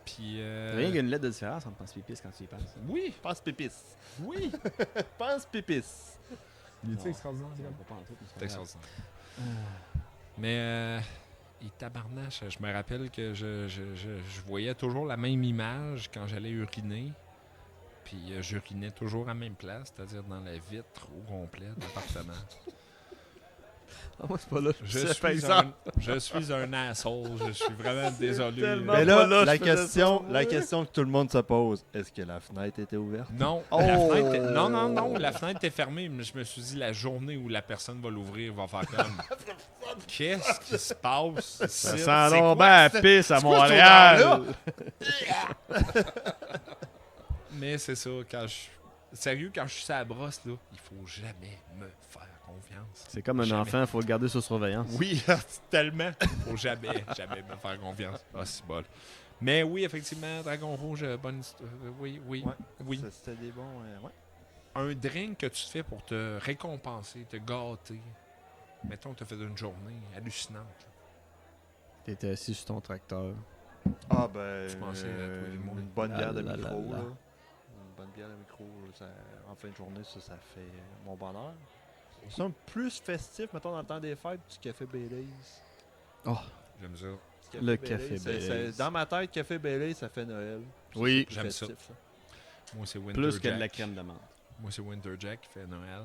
Speaker 1: Puis.
Speaker 2: Rien qu'une lettre de différence entre pense pipis quand tu y penses.
Speaker 1: Oui,
Speaker 3: Pense pipis.
Speaker 1: oui.
Speaker 3: Pense pipis.
Speaker 1: Il
Speaker 2: Non,
Speaker 1: extraordinaire,
Speaker 2: ça va pas en tout, mais
Speaker 1: C'est extraordinaire. Mais et tabarnache, je me rappelle que je voyais toujours la même image quand j'allais uriner. Puis j'urinais toujours à la même place, c'est-à-dire dans la vitre au complet de l'appartement.
Speaker 2: Ah, moi, c'est pas là.
Speaker 1: Je suis un asshole, je suis vraiment désolé.
Speaker 2: tellement-
Speaker 3: Mais
Speaker 2: pas
Speaker 3: là,
Speaker 2: là,
Speaker 3: la
Speaker 2: je faisais
Speaker 3: question,
Speaker 2: ça,
Speaker 3: la
Speaker 2: ouais.
Speaker 3: question que tout le monde se pose, est-ce que la fenêtre était ouverte?
Speaker 1: Non,
Speaker 2: Oh!
Speaker 1: la fenêtre est- non, la fenêtre est fermée, mais je me suis dit la journée où la personne va l'ouvrir va faire comme qu'est-ce qui se passe ici?
Speaker 2: Ça
Speaker 1: C'est
Speaker 2: sent
Speaker 1: quoi
Speaker 2: donc ben
Speaker 1: ça?
Speaker 2: à pisse à
Speaker 3: c'est quoi cette
Speaker 2: Montréal.
Speaker 1: Mais c'est ça, sérieux, quand je suis à la brosse, là, il faut jamais me faire confiance.
Speaker 2: C'est comme un
Speaker 1: Jamais.
Speaker 2: enfant, il faut le garder sous surveillance.
Speaker 1: Oui, tellement. Faut jamais me faire confiance. Ah, c'est bol. Mais oui, effectivement, Dragon Rouge, bonne histoire. Oui.
Speaker 3: Ouais.
Speaker 1: Oui.
Speaker 3: C'était des bons. Ouais.
Speaker 1: Un drink que tu te fais pour te récompenser, te gâter. Mettons que tu as fait une journée hallucinante.
Speaker 2: T'étais assis sur ton tracteur.
Speaker 3: Ah ben,
Speaker 1: Je pensais à toi et moi.
Speaker 3: une bonne bière de
Speaker 2: Là, là,
Speaker 3: micro,
Speaker 2: là.
Speaker 3: là. Une bonne bière de micro, en fin de journée, ça fait mon bonheur. C'est un plus festif, mettons, dans le temps des fêtes, du café Baileys.
Speaker 2: Oh,
Speaker 1: J'aime ça.
Speaker 3: Du
Speaker 2: Le café
Speaker 3: c'est-
Speaker 2: Baileys.
Speaker 3: Dans ma tête, café Baileys, ça fait Noël.
Speaker 2: Oui.
Speaker 3: C'est plus
Speaker 1: J'aime ça.
Speaker 3: festif,
Speaker 1: Moi, c'est Winter
Speaker 2: plus
Speaker 1: Jack.
Speaker 2: que de la crème de menthe.
Speaker 1: Moi, c'est Winter Jack qui fait Noël.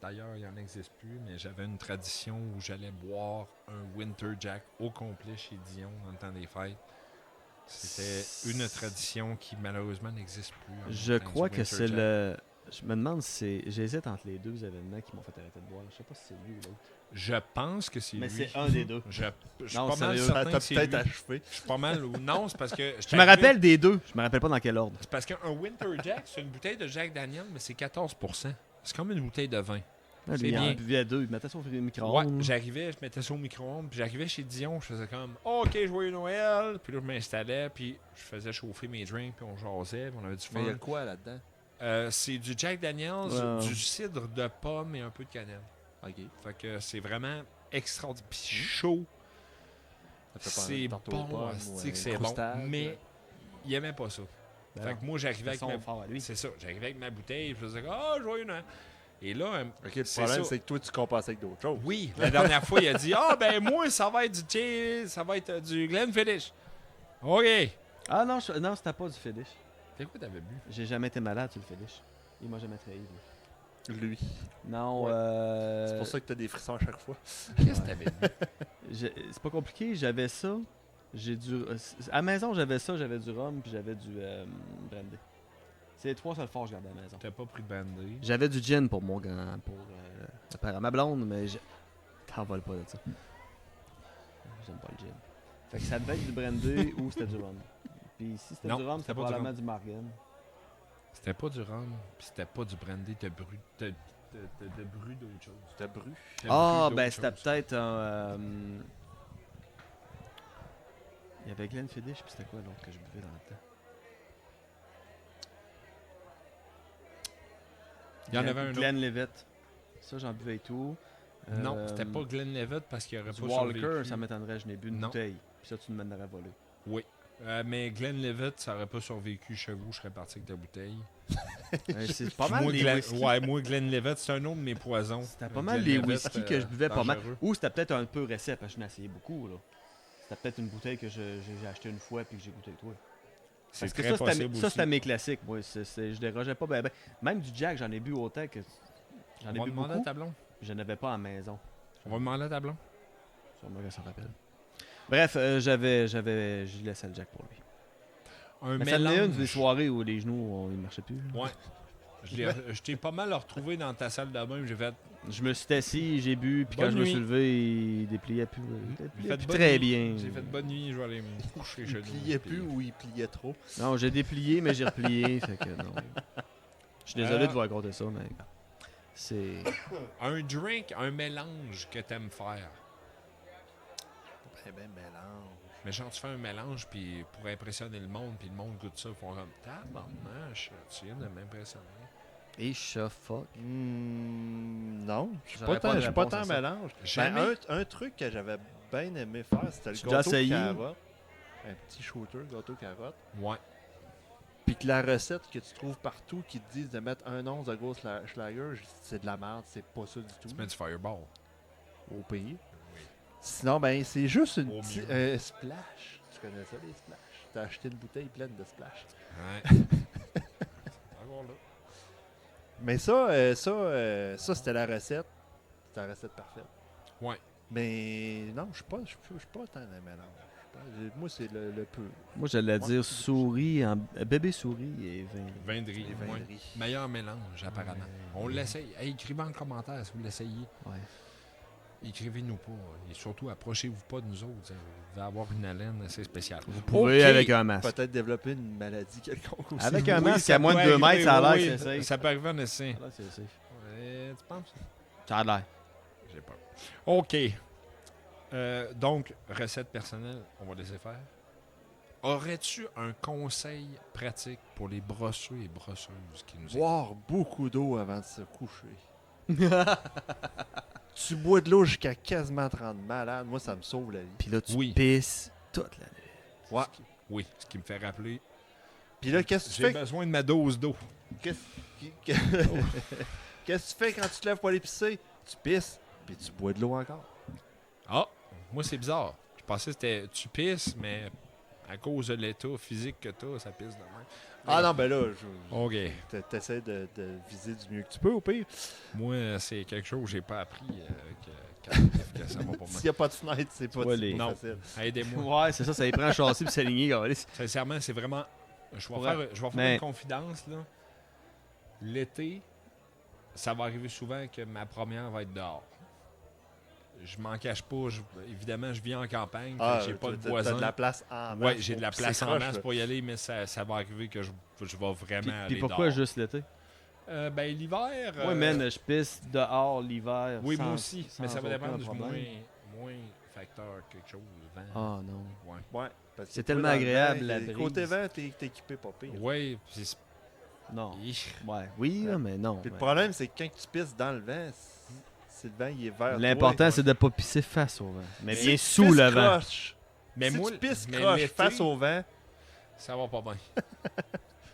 Speaker 1: D'ailleurs, il n'en existe plus, mais j'avais une tradition où j'allais boire un Winter Jack au complet chez Dion dans le temps des fêtes. C'était une tradition qui, malheureusement, n'existe plus.
Speaker 2: Je
Speaker 1: Enfin,
Speaker 2: crois
Speaker 1: du
Speaker 2: que
Speaker 1: Winter
Speaker 2: c'est
Speaker 1: Jack.
Speaker 2: le. Je me demande si c'est. J'hésite entre les deux événements qui m'ont fait arrêter de boire. Je sais pas si c'est lui ou l'autre.
Speaker 1: Je pense que c'est
Speaker 2: Mais
Speaker 1: lui.
Speaker 2: c'est un des deux.
Speaker 1: Je suis
Speaker 2: Non,
Speaker 1: pas mal
Speaker 2: sérieux.
Speaker 3: Ça
Speaker 1: certain
Speaker 3: t'a
Speaker 1: que c'est
Speaker 3: peut-être
Speaker 1: lui.
Speaker 3: achevé.
Speaker 1: Je suis pas mal... Non, c'est parce que...
Speaker 2: Je me rappelle des deux. Je me rappelle pas dans quel ordre.
Speaker 1: C'est parce qu'un Winter Jack, c'est une bouteille de Jack Daniel, mais c'est 14%. C'est comme une bouteille de vin.
Speaker 2: Ah,
Speaker 1: C'est
Speaker 2: lui, il en
Speaker 1: bien.
Speaker 2: buvait à deux. Il mettait ça au
Speaker 1: Ouais,
Speaker 2: micro-ondes.
Speaker 1: j'arrivais, je mettais ça au micro-ondes, puis j'arrivais chez Dion, je faisais comme OK, joyeux Noël, puis là je m'installais, puis je faisais chauffer mes drinks, puis on jasait, puis on avait du
Speaker 3: Mais il y a
Speaker 1: fun.
Speaker 3: quoi là-dedans?
Speaker 1: C'est du Jack Daniels,
Speaker 2: Ouais.
Speaker 1: du cidre de pomme et un peu de cannelle.
Speaker 3: Ok.
Speaker 1: Fait que c'est vraiment extraordinaire, puis chaud,
Speaker 3: Ça fait pas
Speaker 1: c'est
Speaker 3: un tarte aux
Speaker 1: bon,
Speaker 3: pommes ou
Speaker 1: c'est que
Speaker 3: un
Speaker 1: c'est bon,
Speaker 3: croustage,
Speaker 1: mais il aimait pas ça.
Speaker 2: Ben
Speaker 1: Fait
Speaker 2: non.
Speaker 1: que moi j'arrivais avec
Speaker 2: Son
Speaker 1: ma...
Speaker 2: fort à lui.
Speaker 1: C'est ça, j'arrivais avec ma bouteille, je faisais comme « joyeux Noël ». Et là,
Speaker 3: Ok, le
Speaker 1: c'est
Speaker 3: problème,
Speaker 1: ça.
Speaker 3: c'est que toi, tu compensais avec d'autres choses.
Speaker 1: Oui, la dernière fois, il a dit « ben moi, ça va être du cheese, ça va être du Glenfiddich. » OK.
Speaker 2: Ah non, non, c'était pas du Fedish.
Speaker 1: C'est quoi t'avais bu?
Speaker 2: J'ai jamais été malade sur le Fedish. Il m'a jamais trahi. Lui.
Speaker 3: Lui.
Speaker 2: Non,
Speaker 3: Ouais. C'est pour ça que t'as des frissons à chaque fois.
Speaker 1: Qu'est-ce que t'avais bu?
Speaker 2: C'est pas compliqué, j'avais ça. J'ai du. À la maison, j'avais ça, j'avais du rhum, puis j'avais du brandy. C'est les trois seuls forts que je gardais à la maison.
Speaker 1: T'as pas pris de bandy.
Speaker 2: J'avais du gin pour mon grand. Pour ma blonde, mais t'en voles pas de ça. J'aime pas le gin. Fait que ça devait être du brandy ou c'était du rhum. Puis si c'était
Speaker 1: Non,
Speaker 2: du rhum,
Speaker 1: c'était
Speaker 2: c'était
Speaker 1: pas du
Speaker 2: probablement du Margam.
Speaker 1: C'était pas du rhum, puis c'était pas du brandy de brut, de brut d'autre chose.
Speaker 3: C'était bru.
Speaker 1: C'était
Speaker 2: Ah,
Speaker 1: brut
Speaker 2: ben
Speaker 1: d'autre
Speaker 2: c'était
Speaker 1: chose.
Speaker 2: peut-être un. Il y avait Glenfiddich, puis c'était quoi l'autre que je buvais dans le temps?
Speaker 1: Il y en avait un autre.
Speaker 2: Glenlivet. Ça, j'en buvais et tout.
Speaker 1: Non, c'était pas Glenlivet parce qu'il aurait
Speaker 2: Du
Speaker 1: pas
Speaker 2: Walker,
Speaker 1: survécu.
Speaker 2: ça m'étonnerait, je n'ai bu une
Speaker 1: Non.
Speaker 2: bouteille. Puis ça, tu me m'en volé.
Speaker 1: Oui. Mais Glenlivet, ça aurait pas survécu chez vous, je serais parti avec ta bouteille.
Speaker 2: C'est pas mal
Speaker 1: moi,
Speaker 2: les whisky.
Speaker 1: Ouais, moi, Glenlivet, c'est un autre de mes poisons.
Speaker 2: C'était pas mal les
Speaker 1: Glenlivet,
Speaker 2: whisky que je buvais pas mal.
Speaker 1: dangereux.
Speaker 2: Ou c'était peut-être un peu récent, parce que je n'ai essayé beaucoup. Là. C'était peut-être une bouteille que j'ai acheté une fois puis que j'ai goûté toi.
Speaker 1: C'est
Speaker 2: Parce que
Speaker 1: très
Speaker 2: ça,
Speaker 1: possible
Speaker 2: ça,
Speaker 1: aussi.
Speaker 2: c'était mes classiques. Moi, je dérogeais pas. Ben. Même du Jack, j'en ai bu autant que. J'en
Speaker 1: On
Speaker 2: ai
Speaker 1: va
Speaker 2: bu
Speaker 1: demander
Speaker 2: beaucoup.
Speaker 1: à ta blonde.
Speaker 2: Je n'avais pas à la maison.
Speaker 1: On va demander à ta blonde.
Speaker 2: Sûrement qu'elle s'en rappelle. Bref, je laissais le Jack pour lui.
Speaker 1: Un
Speaker 2: Mais ça en est une des
Speaker 1: mélange.
Speaker 2: soirées où les genoux, ils marchaient plus. là.
Speaker 1: Ouais. Je t'ai pas mal retrouvé dans ta salle de bain. J'ai fait.
Speaker 2: Je me suis assis, j'ai bu, puis quand
Speaker 1: Bonne
Speaker 2: je me
Speaker 1: nuit.
Speaker 2: suis levé, il dépliait plus. Il
Speaker 1: J'ai
Speaker 2: dépliait
Speaker 1: fait
Speaker 2: plus
Speaker 1: bonne
Speaker 2: très
Speaker 1: nuit.
Speaker 2: bien.
Speaker 1: J'ai fait bonne nuit, je vais aller me coucher chez
Speaker 3: Il
Speaker 1: nous.
Speaker 3: pliait
Speaker 1: puis-
Speaker 3: plus ou il pliait trop.
Speaker 2: Non, j'ai déplié, mais j'ai replié, fait que non. Je suis désolé
Speaker 1: Ah.
Speaker 2: de vous raconter ça, mais c'est...
Speaker 1: Un drink, un mélange que t'aimes faire.
Speaker 3: Ben mélange.
Speaker 1: Mais genre, tu fais un mélange puis pour impressionner le monde, puis le monde goûte ça, ils font comme tabarnache, tu viens de m'impressionner.
Speaker 2: Et fuck.
Speaker 3: Non, je suis
Speaker 2: J'aurais
Speaker 3: pas
Speaker 2: pas de
Speaker 3: tant,
Speaker 2: réponse à
Speaker 3: tant
Speaker 2: ça.
Speaker 3: mélange.
Speaker 1: Jamais.
Speaker 3: Ben, un truc que j'avais bien aimé faire, c'était le
Speaker 2: J'ai déjà
Speaker 3: gâteau
Speaker 2: essayé.
Speaker 3: carotte. Un petit shooter, gâteau carotte.
Speaker 1: Ouais.
Speaker 3: Puis que la recette que tu trouves partout qui te disent de mettre un once de gros Schlager, c'est de la merde, c'est pas ça du tout.
Speaker 1: Tu mets du fireball.
Speaker 3: Au pays. Sinon, ben, c'est juste une
Speaker 1: Au
Speaker 3: petite
Speaker 1: mieux.
Speaker 3: splash. Tu connais ça, les splash? T'as acheté une bouteille pleine de splash.
Speaker 1: Ouais. Encore là.
Speaker 3: Mais ça c'était la recette. C'était la recette parfaite.
Speaker 1: Ouais.
Speaker 3: Mais non, je suis pas tant dans le mélange. Moi, c'est le peu.
Speaker 2: Moi, j'allais
Speaker 3: Ouais.
Speaker 2: dire souris, bébé souris et vin.
Speaker 1: Vin de riz.
Speaker 3: Les vins
Speaker 1: ouais.
Speaker 3: de riz.
Speaker 1: Meilleur mélange, apparemment. On l'essaye. Hey, écrivez en commentaire si vous l'essayez.
Speaker 2: Ouais.
Speaker 1: Écrivez-nous pas. Et surtout, approchez-vous pas de nous autres. Vous allez avoir une haleine assez spéciale.
Speaker 2: Vous pouvez
Speaker 1: Ok.
Speaker 2: avec un masque.
Speaker 3: Peut-être développer une maladie quelconque aussi.
Speaker 2: Avec un
Speaker 1: Oui,
Speaker 2: masque
Speaker 1: ça
Speaker 2: à moins de
Speaker 1: peut
Speaker 2: 2 mètres,
Speaker 1: arriver,
Speaker 2: ça a l'air
Speaker 1: oui,
Speaker 2: que c'est safe.
Speaker 1: Ça peut arriver en essai.
Speaker 2: Là, c'est safe.
Speaker 1: Tu penses?
Speaker 2: Ça a l'air.
Speaker 1: J'ai peur. OK. Donc, recette personnelle, on va laisser faire. Aurais-tu un conseil pratique pour les brosseux et brosseuses qui nous écoutent?
Speaker 3: Boire beaucoup d'eau avant de se coucher. Tu bois de l'eau jusqu'à quasiment 30 malades. Moi, ça me sauve la vie.
Speaker 2: Puis là, tu
Speaker 1: Oui.
Speaker 2: pisses toute la nuit.
Speaker 3: Ouais.
Speaker 1: Oui, ce qui me fait rappeler,
Speaker 3: Puis là, qu'est-ce que tu
Speaker 1: j'ai
Speaker 3: fais?
Speaker 1: besoin de ma dose d'eau.
Speaker 3: Qu'est-ce qu'est-ce que tu fais quand tu te lèves pour aller pisser? Tu pisses, puis tu bois de l'eau encore.
Speaker 1: Ah, moi, c'est bizarre. Je pensais que c'était tu pisses, mais à cause de l'état physique que tu as, ça pisse de même.
Speaker 3: Ah non, ben là,
Speaker 1: OK.
Speaker 3: t'essaies de viser du mieux que tu peux, au pire.
Speaker 1: Moi, c'est quelque chose que j'ai pas appris que ça va pour moi.
Speaker 3: S'il n'y a pas de fenêtre, c'est pas,
Speaker 2: vois,
Speaker 3: c'est
Speaker 2: les-
Speaker 3: pas
Speaker 1: Non.
Speaker 3: facile.
Speaker 1: Aidez-moi.
Speaker 2: Ouais, c'est ça, ça y prend un châssis puis s'aligner, gars.
Speaker 1: Sincèrement, c'est vraiment. Je vais
Speaker 2: Pour
Speaker 1: faire, je vais faire
Speaker 2: mais-
Speaker 1: une confidence. Là. L'été, ça va arriver souvent que ma première va être dehors. Je m'en cache pas. Évidemment, je vis en campagne.
Speaker 3: Ah,
Speaker 1: j'ai pas de
Speaker 3: t'as
Speaker 1: voisin.
Speaker 3: de la place en masse.
Speaker 1: Ouais, j'ai de la
Speaker 3: pour
Speaker 1: place
Speaker 3: pisser
Speaker 1: en
Speaker 3: croche,
Speaker 1: masse
Speaker 3: là.
Speaker 1: pour y aller, mais ça va arriver que je vais vraiment aller
Speaker 2: Puis pourquoi
Speaker 1: dehors.
Speaker 2: juste l'été?
Speaker 1: Ben, l'hiver...
Speaker 2: Ouais, man, je pisse dehors l'hiver.
Speaker 1: Oui,
Speaker 2: sans-
Speaker 1: moi aussi. Mais
Speaker 2: sans
Speaker 1: ça va
Speaker 2: aucun
Speaker 1: dépendre du
Speaker 2: problème.
Speaker 1: moins facteur, quelque chose, vent.
Speaker 2: Ah non.
Speaker 1: Ouais.
Speaker 3: Ouais, parce que
Speaker 2: C'est
Speaker 3: toi,
Speaker 2: tellement
Speaker 3: dans le
Speaker 2: agréable,
Speaker 3: vent,
Speaker 2: la brise.
Speaker 3: Côté vent, t'es équipé pas pire.
Speaker 1: Ouais, puis
Speaker 2: Non.
Speaker 1: c'est-
Speaker 2: Ouais. Oui, là, mais non.
Speaker 3: Puis le
Speaker 2: mais-
Speaker 3: problème, c'est que quand tu pisses dans le vent, si le vent il est vers
Speaker 2: L'important,
Speaker 3: toi,
Speaker 2: c'est de pas pisser face au vent. Mais
Speaker 3: si
Speaker 2: bien
Speaker 3: tu
Speaker 2: sous
Speaker 3: pisses
Speaker 2: le vent.
Speaker 3: croche,
Speaker 1: Mais
Speaker 3: si
Speaker 1: moi,
Speaker 3: tu pisses
Speaker 1: mais
Speaker 3: croche
Speaker 1: l'été,
Speaker 3: face au vent,
Speaker 1: ça va pas bien.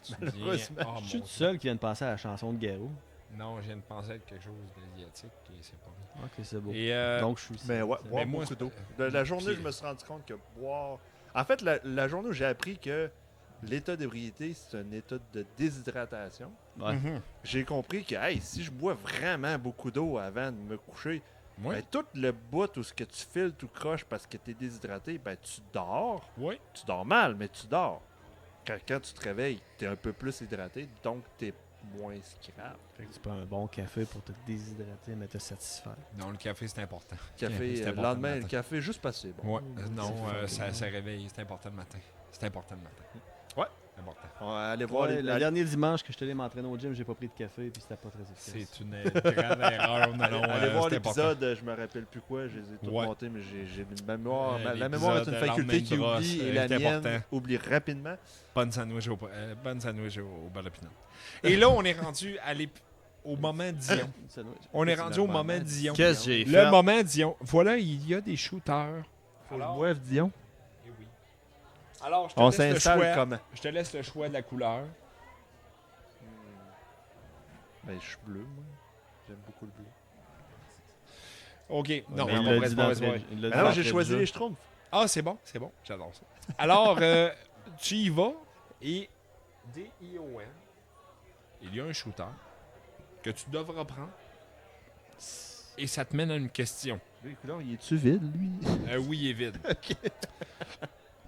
Speaker 1: Tu
Speaker 3: Malheureusement.
Speaker 1: deviens- oh,
Speaker 2: Je suis
Speaker 1: mon
Speaker 2: tout seul qui vient de penser à la chanson de Garou.
Speaker 1: Dieu. Non, je viens de penser à quelque chose d'asiatique et c'est pas bien.
Speaker 2: Ok, c'est beau.
Speaker 1: Et
Speaker 2: Donc, je suis ici.
Speaker 3: mais ouais,
Speaker 2: C'est-
Speaker 3: boire
Speaker 1: moi,
Speaker 3: beaucoup
Speaker 1: c'est-
Speaker 3: d'eau. La journée,
Speaker 1: puis-
Speaker 3: je me suis rendu compte que boire... En fait, la journée où j'ai appris que l'état d'ébriété, c'est un état de déshydratation,
Speaker 2: Ouais.
Speaker 3: j'ai compris que hey, si je bois vraiment beaucoup d'eau avant de me coucher,
Speaker 1: Oui,
Speaker 3: ben, tout le bout où ce que tu files tout croche parce que tu es déshydraté, ben, tu dors.
Speaker 1: oui.
Speaker 3: Tu dors mal, mais tu dors. Quand tu te réveilles, tu es un peu plus hydraté, donc tu es moins scrap.
Speaker 2: Fait que tu prends un bon café pour te déshydrater, mais te satisfaire.
Speaker 1: Non, le café, c'est important.
Speaker 3: Café,
Speaker 1: c'est
Speaker 3: le
Speaker 1: important
Speaker 3: lendemain,
Speaker 1: le
Speaker 3: le
Speaker 1: matin.
Speaker 3: café, juste passer. Bon.
Speaker 1: Ouais, non,
Speaker 2: C'est
Speaker 1: ça réveille. C'est important le matin. C'est important le matin.
Speaker 3: Ouais.
Speaker 1: important.
Speaker 3: On va aller voir
Speaker 2: Le dernier dimanche que je suis allé m'entraîner au gym, j'ai pas pris de café puis c'était pas très efficace.
Speaker 1: C'est une grave erreur. Non,
Speaker 3: allez voir
Speaker 1: c'est important.
Speaker 3: l'épisode, je me rappelle plus quoi, je les ai tous
Speaker 1: Ouais.
Speaker 3: montés, mais j'ai une mémoire. La
Speaker 1: L'épisode
Speaker 3: mémoire est une
Speaker 1: de
Speaker 3: faculté qui
Speaker 1: lendemain de
Speaker 3: oublie
Speaker 1: brosse,
Speaker 3: et la
Speaker 1: est
Speaker 3: mienne
Speaker 1: important.
Speaker 3: oublie rapidement.
Speaker 1: Bonne sandwich au beurre de pinot. Et là, on est rendu au moment Dion. On est rendu au moment Dion.
Speaker 2: Qu'est-ce que j'ai
Speaker 1: Le
Speaker 2: fait?
Speaker 1: moment Dion. Voilà, il y a des shooters.
Speaker 3: Faut le boire, Dion.
Speaker 1: Eh oui. Alors, je te
Speaker 3: On
Speaker 1: laisse le
Speaker 3: s'installe
Speaker 1: choix.
Speaker 3: comment?
Speaker 1: Je te laisse le choix de la couleur.
Speaker 3: Ben, je suis bleu, moi. J'aime beaucoup le bleu.
Speaker 1: OK. Non,
Speaker 2: Mais il
Speaker 1: pas
Speaker 2: l'a
Speaker 1: vrai,
Speaker 2: dit
Speaker 1: c'est pas vrai,
Speaker 2: d'entrée-
Speaker 1: c'est pas vrai.
Speaker 2: il l'a dit
Speaker 3: Alors,
Speaker 2: d'entrée
Speaker 3: j'ai
Speaker 2: de
Speaker 3: choisi
Speaker 2: jeu.
Speaker 3: les Schtroumpfs.
Speaker 1: Ah, c'est bon. J'adore ça. Alors, tu y vas et D-I-O-N, il y a un shooter que tu devras prendre et ça te mène à une question.
Speaker 3: Lui, couleur, il est-tu vide, lui?
Speaker 1: Oui, il est vide.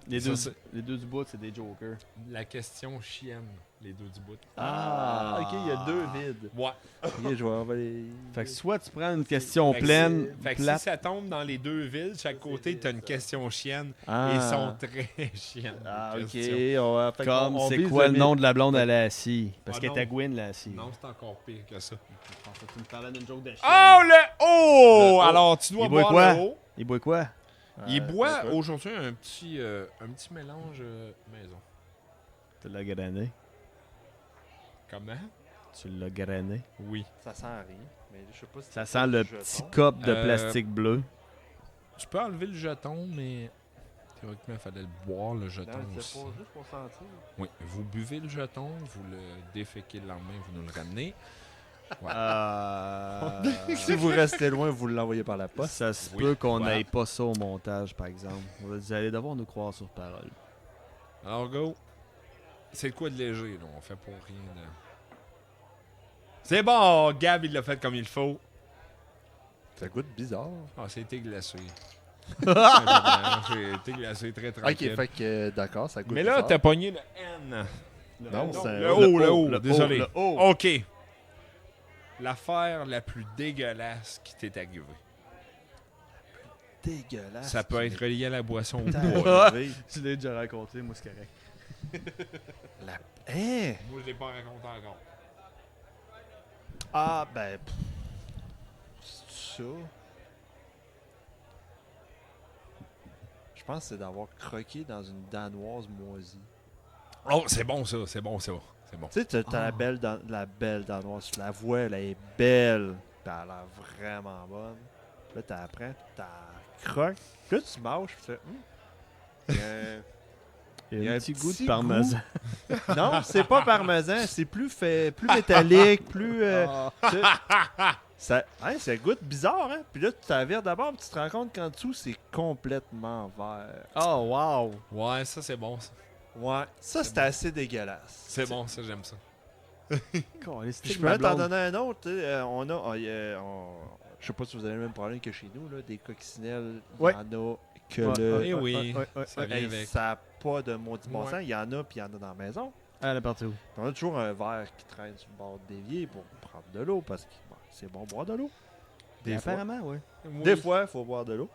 Speaker 2: Les
Speaker 1: Ça,
Speaker 2: deux,
Speaker 1: c'est-
Speaker 2: les deux du bout, c'est des jokers.
Speaker 1: La question chienne, les deux du bout.
Speaker 3: Ah, ok, il y a deux vides.
Speaker 1: Ouais.
Speaker 3: Ok, je vais envoyer.
Speaker 2: Fait que soit tu prends une question
Speaker 1: Fait que
Speaker 2: pleine,
Speaker 1: Fait que
Speaker 2: plate.
Speaker 1: si ça tombe dans les deux villes, chaque côté, tu as une question chienne
Speaker 3: Ah.
Speaker 1: et ils sont très chiennes. les
Speaker 3: Ah, ok.
Speaker 1: questions.
Speaker 3: On va, fait
Speaker 2: Comme
Speaker 3: qu'on
Speaker 2: c'est
Speaker 3: vise
Speaker 2: quoi le
Speaker 3: mid.
Speaker 2: nom de la blonde à Lassie? Parce
Speaker 1: Ah,
Speaker 2: qu'elle
Speaker 1: non.
Speaker 2: était Gwyn Lassie.
Speaker 1: Non, c'est encore pire que ça.
Speaker 2: Je pensais que tu me parlais d'une joke de chien.
Speaker 1: Oh, le haut!
Speaker 2: Le haut.
Speaker 1: Alors, tu dois
Speaker 2: Il boit
Speaker 1: boire
Speaker 2: quoi?
Speaker 1: le haut.
Speaker 2: Il boit quoi?
Speaker 1: Il boit
Speaker 3: d'accord.
Speaker 1: aujourd'hui un petit mélange maison.
Speaker 2: Tu l'as grané.
Speaker 1: Comment?
Speaker 2: Tu l'as grané.
Speaker 1: Oui.
Speaker 3: Ça sent rien. Mais je sais pas si
Speaker 2: Ça
Speaker 3: c'est
Speaker 2: sent
Speaker 3: du
Speaker 2: le
Speaker 3: jeton.
Speaker 2: petit cop de
Speaker 1: Euh,
Speaker 2: plastique bleu.
Speaker 1: Tu peux enlever le jeton, mais théoriquement, il fallait le boire, le
Speaker 3: Non,
Speaker 1: jeton
Speaker 3: c'est
Speaker 1: aussi.
Speaker 3: pas juste pour sentir.
Speaker 1: Oui. Vous buvez le jeton, vous le déféquez le lendemain, vous nous le ramenez.
Speaker 3: Si vous restez loin, vous l'envoyez par la poste.
Speaker 2: Ça se
Speaker 1: Oui,
Speaker 2: peut qu'on
Speaker 1: voilà.
Speaker 2: n'aille pas ça au montage, par exemple. Vous allez devoir nous croire sur parole.
Speaker 1: Alors, go. C'est de quoi de léger, là? On fait pour rien de... C'est bon! Gab, il l'a fait comme il faut.
Speaker 3: Ça goûte bizarre.
Speaker 1: Ah, c'était glacé. C'était glacé très tranquille.
Speaker 3: Ok, fait que d'accord, ça goûte
Speaker 1: Mais là,
Speaker 3: bizarre.
Speaker 1: t'as pogné le N.
Speaker 3: Non, c'est
Speaker 1: le haut,
Speaker 2: le
Speaker 1: désolé.
Speaker 2: haut, le haut.
Speaker 1: OK. L'affaire la plus dégueulasse qui t'est arrivée.
Speaker 3: dégueulasse.
Speaker 1: Ça peut être relié à la boisson ou pas.
Speaker 3: arrivé.
Speaker 2: Tu l'as déjà raconté, moi c'est correct.
Speaker 3: Hein?
Speaker 1: Moi, je l'ai pas raconté encore.
Speaker 3: Ah, ben. C'est ça. Je pense que c'est d'avoir croqué dans une danoise moisie.
Speaker 1: Oh, c'est bon ça, c'est bon ça. C'est bon.
Speaker 3: Tu sais, t'as la belle danoise. Tu la vois, elle est belle. Puis elle a l'air vraiment bonne. Là, t'apprends, t'as croques. Puis là, tu manges, puis tu fais.
Speaker 2: Il y a un petit goût de
Speaker 3: petit
Speaker 2: parmesan.
Speaker 3: Non, c'est pas parmesan, c'est plus métallique, plus. tu- ça goûte bizarre, hein? Puis là, tu t'avires d'abord, puis tu te rends compte qu'en dessous, c'est complètement vert.
Speaker 2: Oh, wow!
Speaker 1: Ouais, ça c'est bon. Ça.
Speaker 3: Ouais, ça, c'était assez dégueulasse.
Speaker 1: C'est bon, ça j'aime ça.
Speaker 3: Puis je peux t'en donner un autre. Tu sais, je sais pas si vous avez le même problème que chez nous, là, des coccinelles.
Speaker 2: Ouais.
Speaker 3: Il y en a que
Speaker 2: Ouais,
Speaker 3: le.
Speaker 1: Eh oui, ça
Speaker 2: ouais.
Speaker 1: vient
Speaker 3: Hey,
Speaker 1: avec.
Speaker 3: ça n'a pas de maudit bon
Speaker 1: Ouais.
Speaker 3: sens. Il y en a, puis il y en a dans la maison.
Speaker 2: Ah, elle est partie où?
Speaker 3: Puis on a toujours un verre qui traîne sur le bord de l'évier pour prendre de l'eau, parce que bon, c'est bon boire de l'eau. Des fois.
Speaker 2: Apparemment, oui.
Speaker 1: Oui.
Speaker 3: Des fois, il faut boire de l'eau.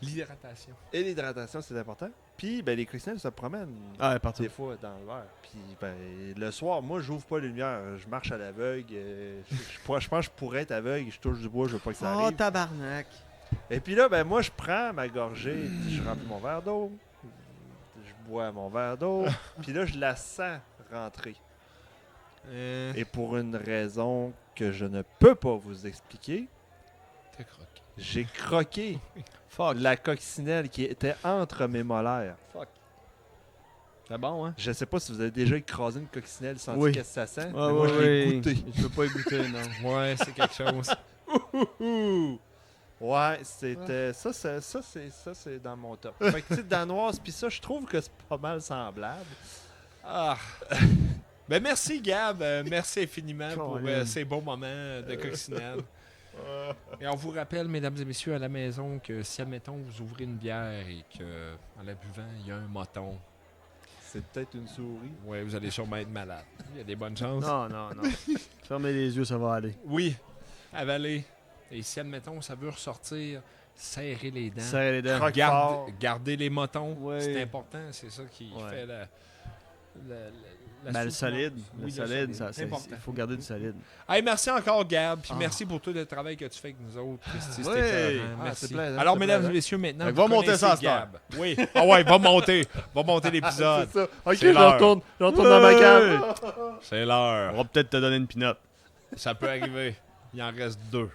Speaker 1: L'hydratation.
Speaker 3: Et l'hydratation, c'est important. Puis, ben, les coccinelles se promènent
Speaker 2: Ah, elle est partie
Speaker 3: des
Speaker 2: où?
Speaker 3: fois dans le verre. Puis, ben, le soir, moi, j'ouvre pas les lumières. Je marche à l'aveugle. Je pense que je pourrais être aveugle. Je touche du bois, je veux pas que ça
Speaker 2: Oh,
Speaker 3: arrive.
Speaker 2: tabarnak!
Speaker 3: Et puis là, ben, moi, je prends ma gorgée, puis je remplis mon verre d'eau. Je bois mon verre d'eau. Puis là, je la sens rentrer. Et pour une raison que je ne peux pas vous expliquer,
Speaker 1: T'as croqué.
Speaker 3: j'ai croqué
Speaker 2: Fuck!
Speaker 3: la coccinelle qui était entre mes molaires.
Speaker 2: Fuck! C'est bon, hein?
Speaker 3: Je sais pas si vous avez déjà écrasé une coccinelle sans
Speaker 2: Oui.
Speaker 3: qu'est-ce que ça sent.
Speaker 2: Ah,
Speaker 3: mais moi, je l'ai goûté.
Speaker 2: Je peux pas y goûter, non.
Speaker 1: Ouais, c'est quelque chose.
Speaker 3: Ouais, c'était ça c'est dans mon top. Fait que tu sais, danoise puis ça, je trouve que c'est pas mal semblable.
Speaker 1: Ah. Ben merci Gab, merci infiniment pour
Speaker 2: Colin.
Speaker 1: ces beaux moments de coccinelle. Et on vous rappelle, mesdames et messieurs, à la maison, que si, admettons, vous ouvrez une bière et que en la buvant, il y a un moton,
Speaker 3: C'est peut-être une souris.
Speaker 1: ouais, vous allez sûrement être malade. Il y a des bonnes chances.
Speaker 2: Non, non, non. Fermez les yeux, ça va aller.
Speaker 1: Oui, avaler. Et si, admettons, ça veut ressortir, serrez les dents.
Speaker 2: Serrez les dents.
Speaker 3: Croque fort.
Speaker 1: Gardez les motons,
Speaker 2: Ouais.
Speaker 1: c'est important, c'est ça qui
Speaker 2: Ouais.
Speaker 1: fait
Speaker 2: Ben, le
Speaker 1: soupe,
Speaker 2: solide.
Speaker 1: non.
Speaker 2: Le
Speaker 1: Oui,
Speaker 2: solide,
Speaker 1: c'est important.
Speaker 2: il faut garder du solide.
Speaker 1: Hey, merci encore, Gab. Puis
Speaker 2: Ah.
Speaker 1: merci pour tout le travail que tu fais avec nous autres, Christy.
Speaker 2: Oui.
Speaker 1: C'était écœurant.
Speaker 3: Ah,
Speaker 1: Merci.
Speaker 3: c'est plaisant,
Speaker 1: Alors,
Speaker 3: c'est
Speaker 1: mesdames
Speaker 3: plaisant.
Speaker 1: et messieurs, maintenant,
Speaker 2: Fait que
Speaker 1: vous
Speaker 2: va monter
Speaker 1: connaissez
Speaker 2: ça à cette
Speaker 1: Gab. Oui. Ah ouais, va monter. Va monter l'épisode.
Speaker 3: C'est ça. Ok,
Speaker 1: C'est
Speaker 3: je
Speaker 1: l'heure.
Speaker 3: retourne dans ma cave.
Speaker 1: C'est
Speaker 2: On
Speaker 1: l'heure.
Speaker 2: va peut-être te donner une pinotte.
Speaker 1: Ça peut arriver. Il en reste 2.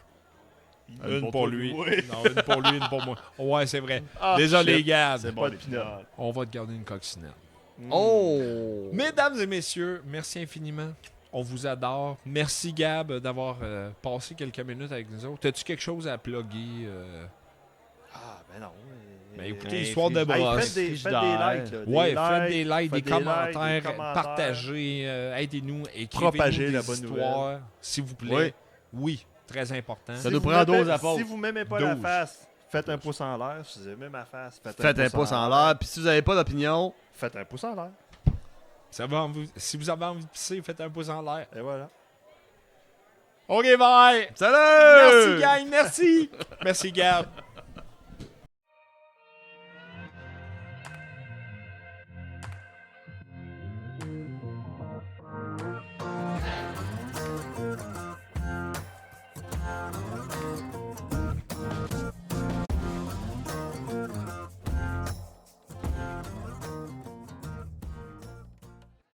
Speaker 2: Une
Speaker 1: Une
Speaker 2: pour
Speaker 1: pour
Speaker 2: toi,
Speaker 1: lui.
Speaker 2: oui.
Speaker 1: Non, une pour lui, une pour moi. Ouais, c'est vrai.
Speaker 3: Ah,
Speaker 1: Désolé,
Speaker 3: shit.
Speaker 1: Gab.
Speaker 2: C'est bon,
Speaker 3: Pas
Speaker 2: les
Speaker 3: de pinotte.
Speaker 2: pinottes.
Speaker 1: On va te garder une coccinelle.
Speaker 2: Oh!
Speaker 1: Mesdames et messieurs, merci infiniment. On vous adore. Merci, Gab, d'avoir passé quelques minutes avec nous autres. As-tu quelque chose à plugger?
Speaker 3: Ah, ben non.
Speaker 1: Ben, écoutez,
Speaker 2: Hey,
Speaker 1: histoire de
Speaker 3: Hey,
Speaker 1: brosse.
Speaker 3: faites des
Speaker 2: frigidaire.
Speaker 3: likes. Là,
Speaker 1: Ouais, faites des likes, des
Speaker 3: faites likes,
Speaker 1: commentaires,
Speaker 3: des commentaires.
Speaker 1: partagez, aidez-nous, écrivez-nous
Speaker 3: Propagez
Speaker 1: des
Speaker 3: la bonne
Speaker 1: histoires, s'il vous plaît.
Speaker 2: Oui.
Speaker 1: Oui, très important.
Speaker 2: Ça nous prend 12 à pause.
Speaker 3: Si vous m'aimez pas la
Speaker 1: 12.
Speaker 3: face, faites un pouce en l'air. Si vous aimez ma face,
Speaker 2: Faites un pouce en l'air, puis si vous n'avez pas d'opinion,
Speaker 3: Faites un pouce en l'air.
Speaker 1: Si vous avez envie de pisser, faites un pouce en l'air.
Speaker 3: Et voilà.
Speaker 1: OK, bye!
Speaker 2: salut!
Speaker 1: Merci, gang, merci! Merci, Gab.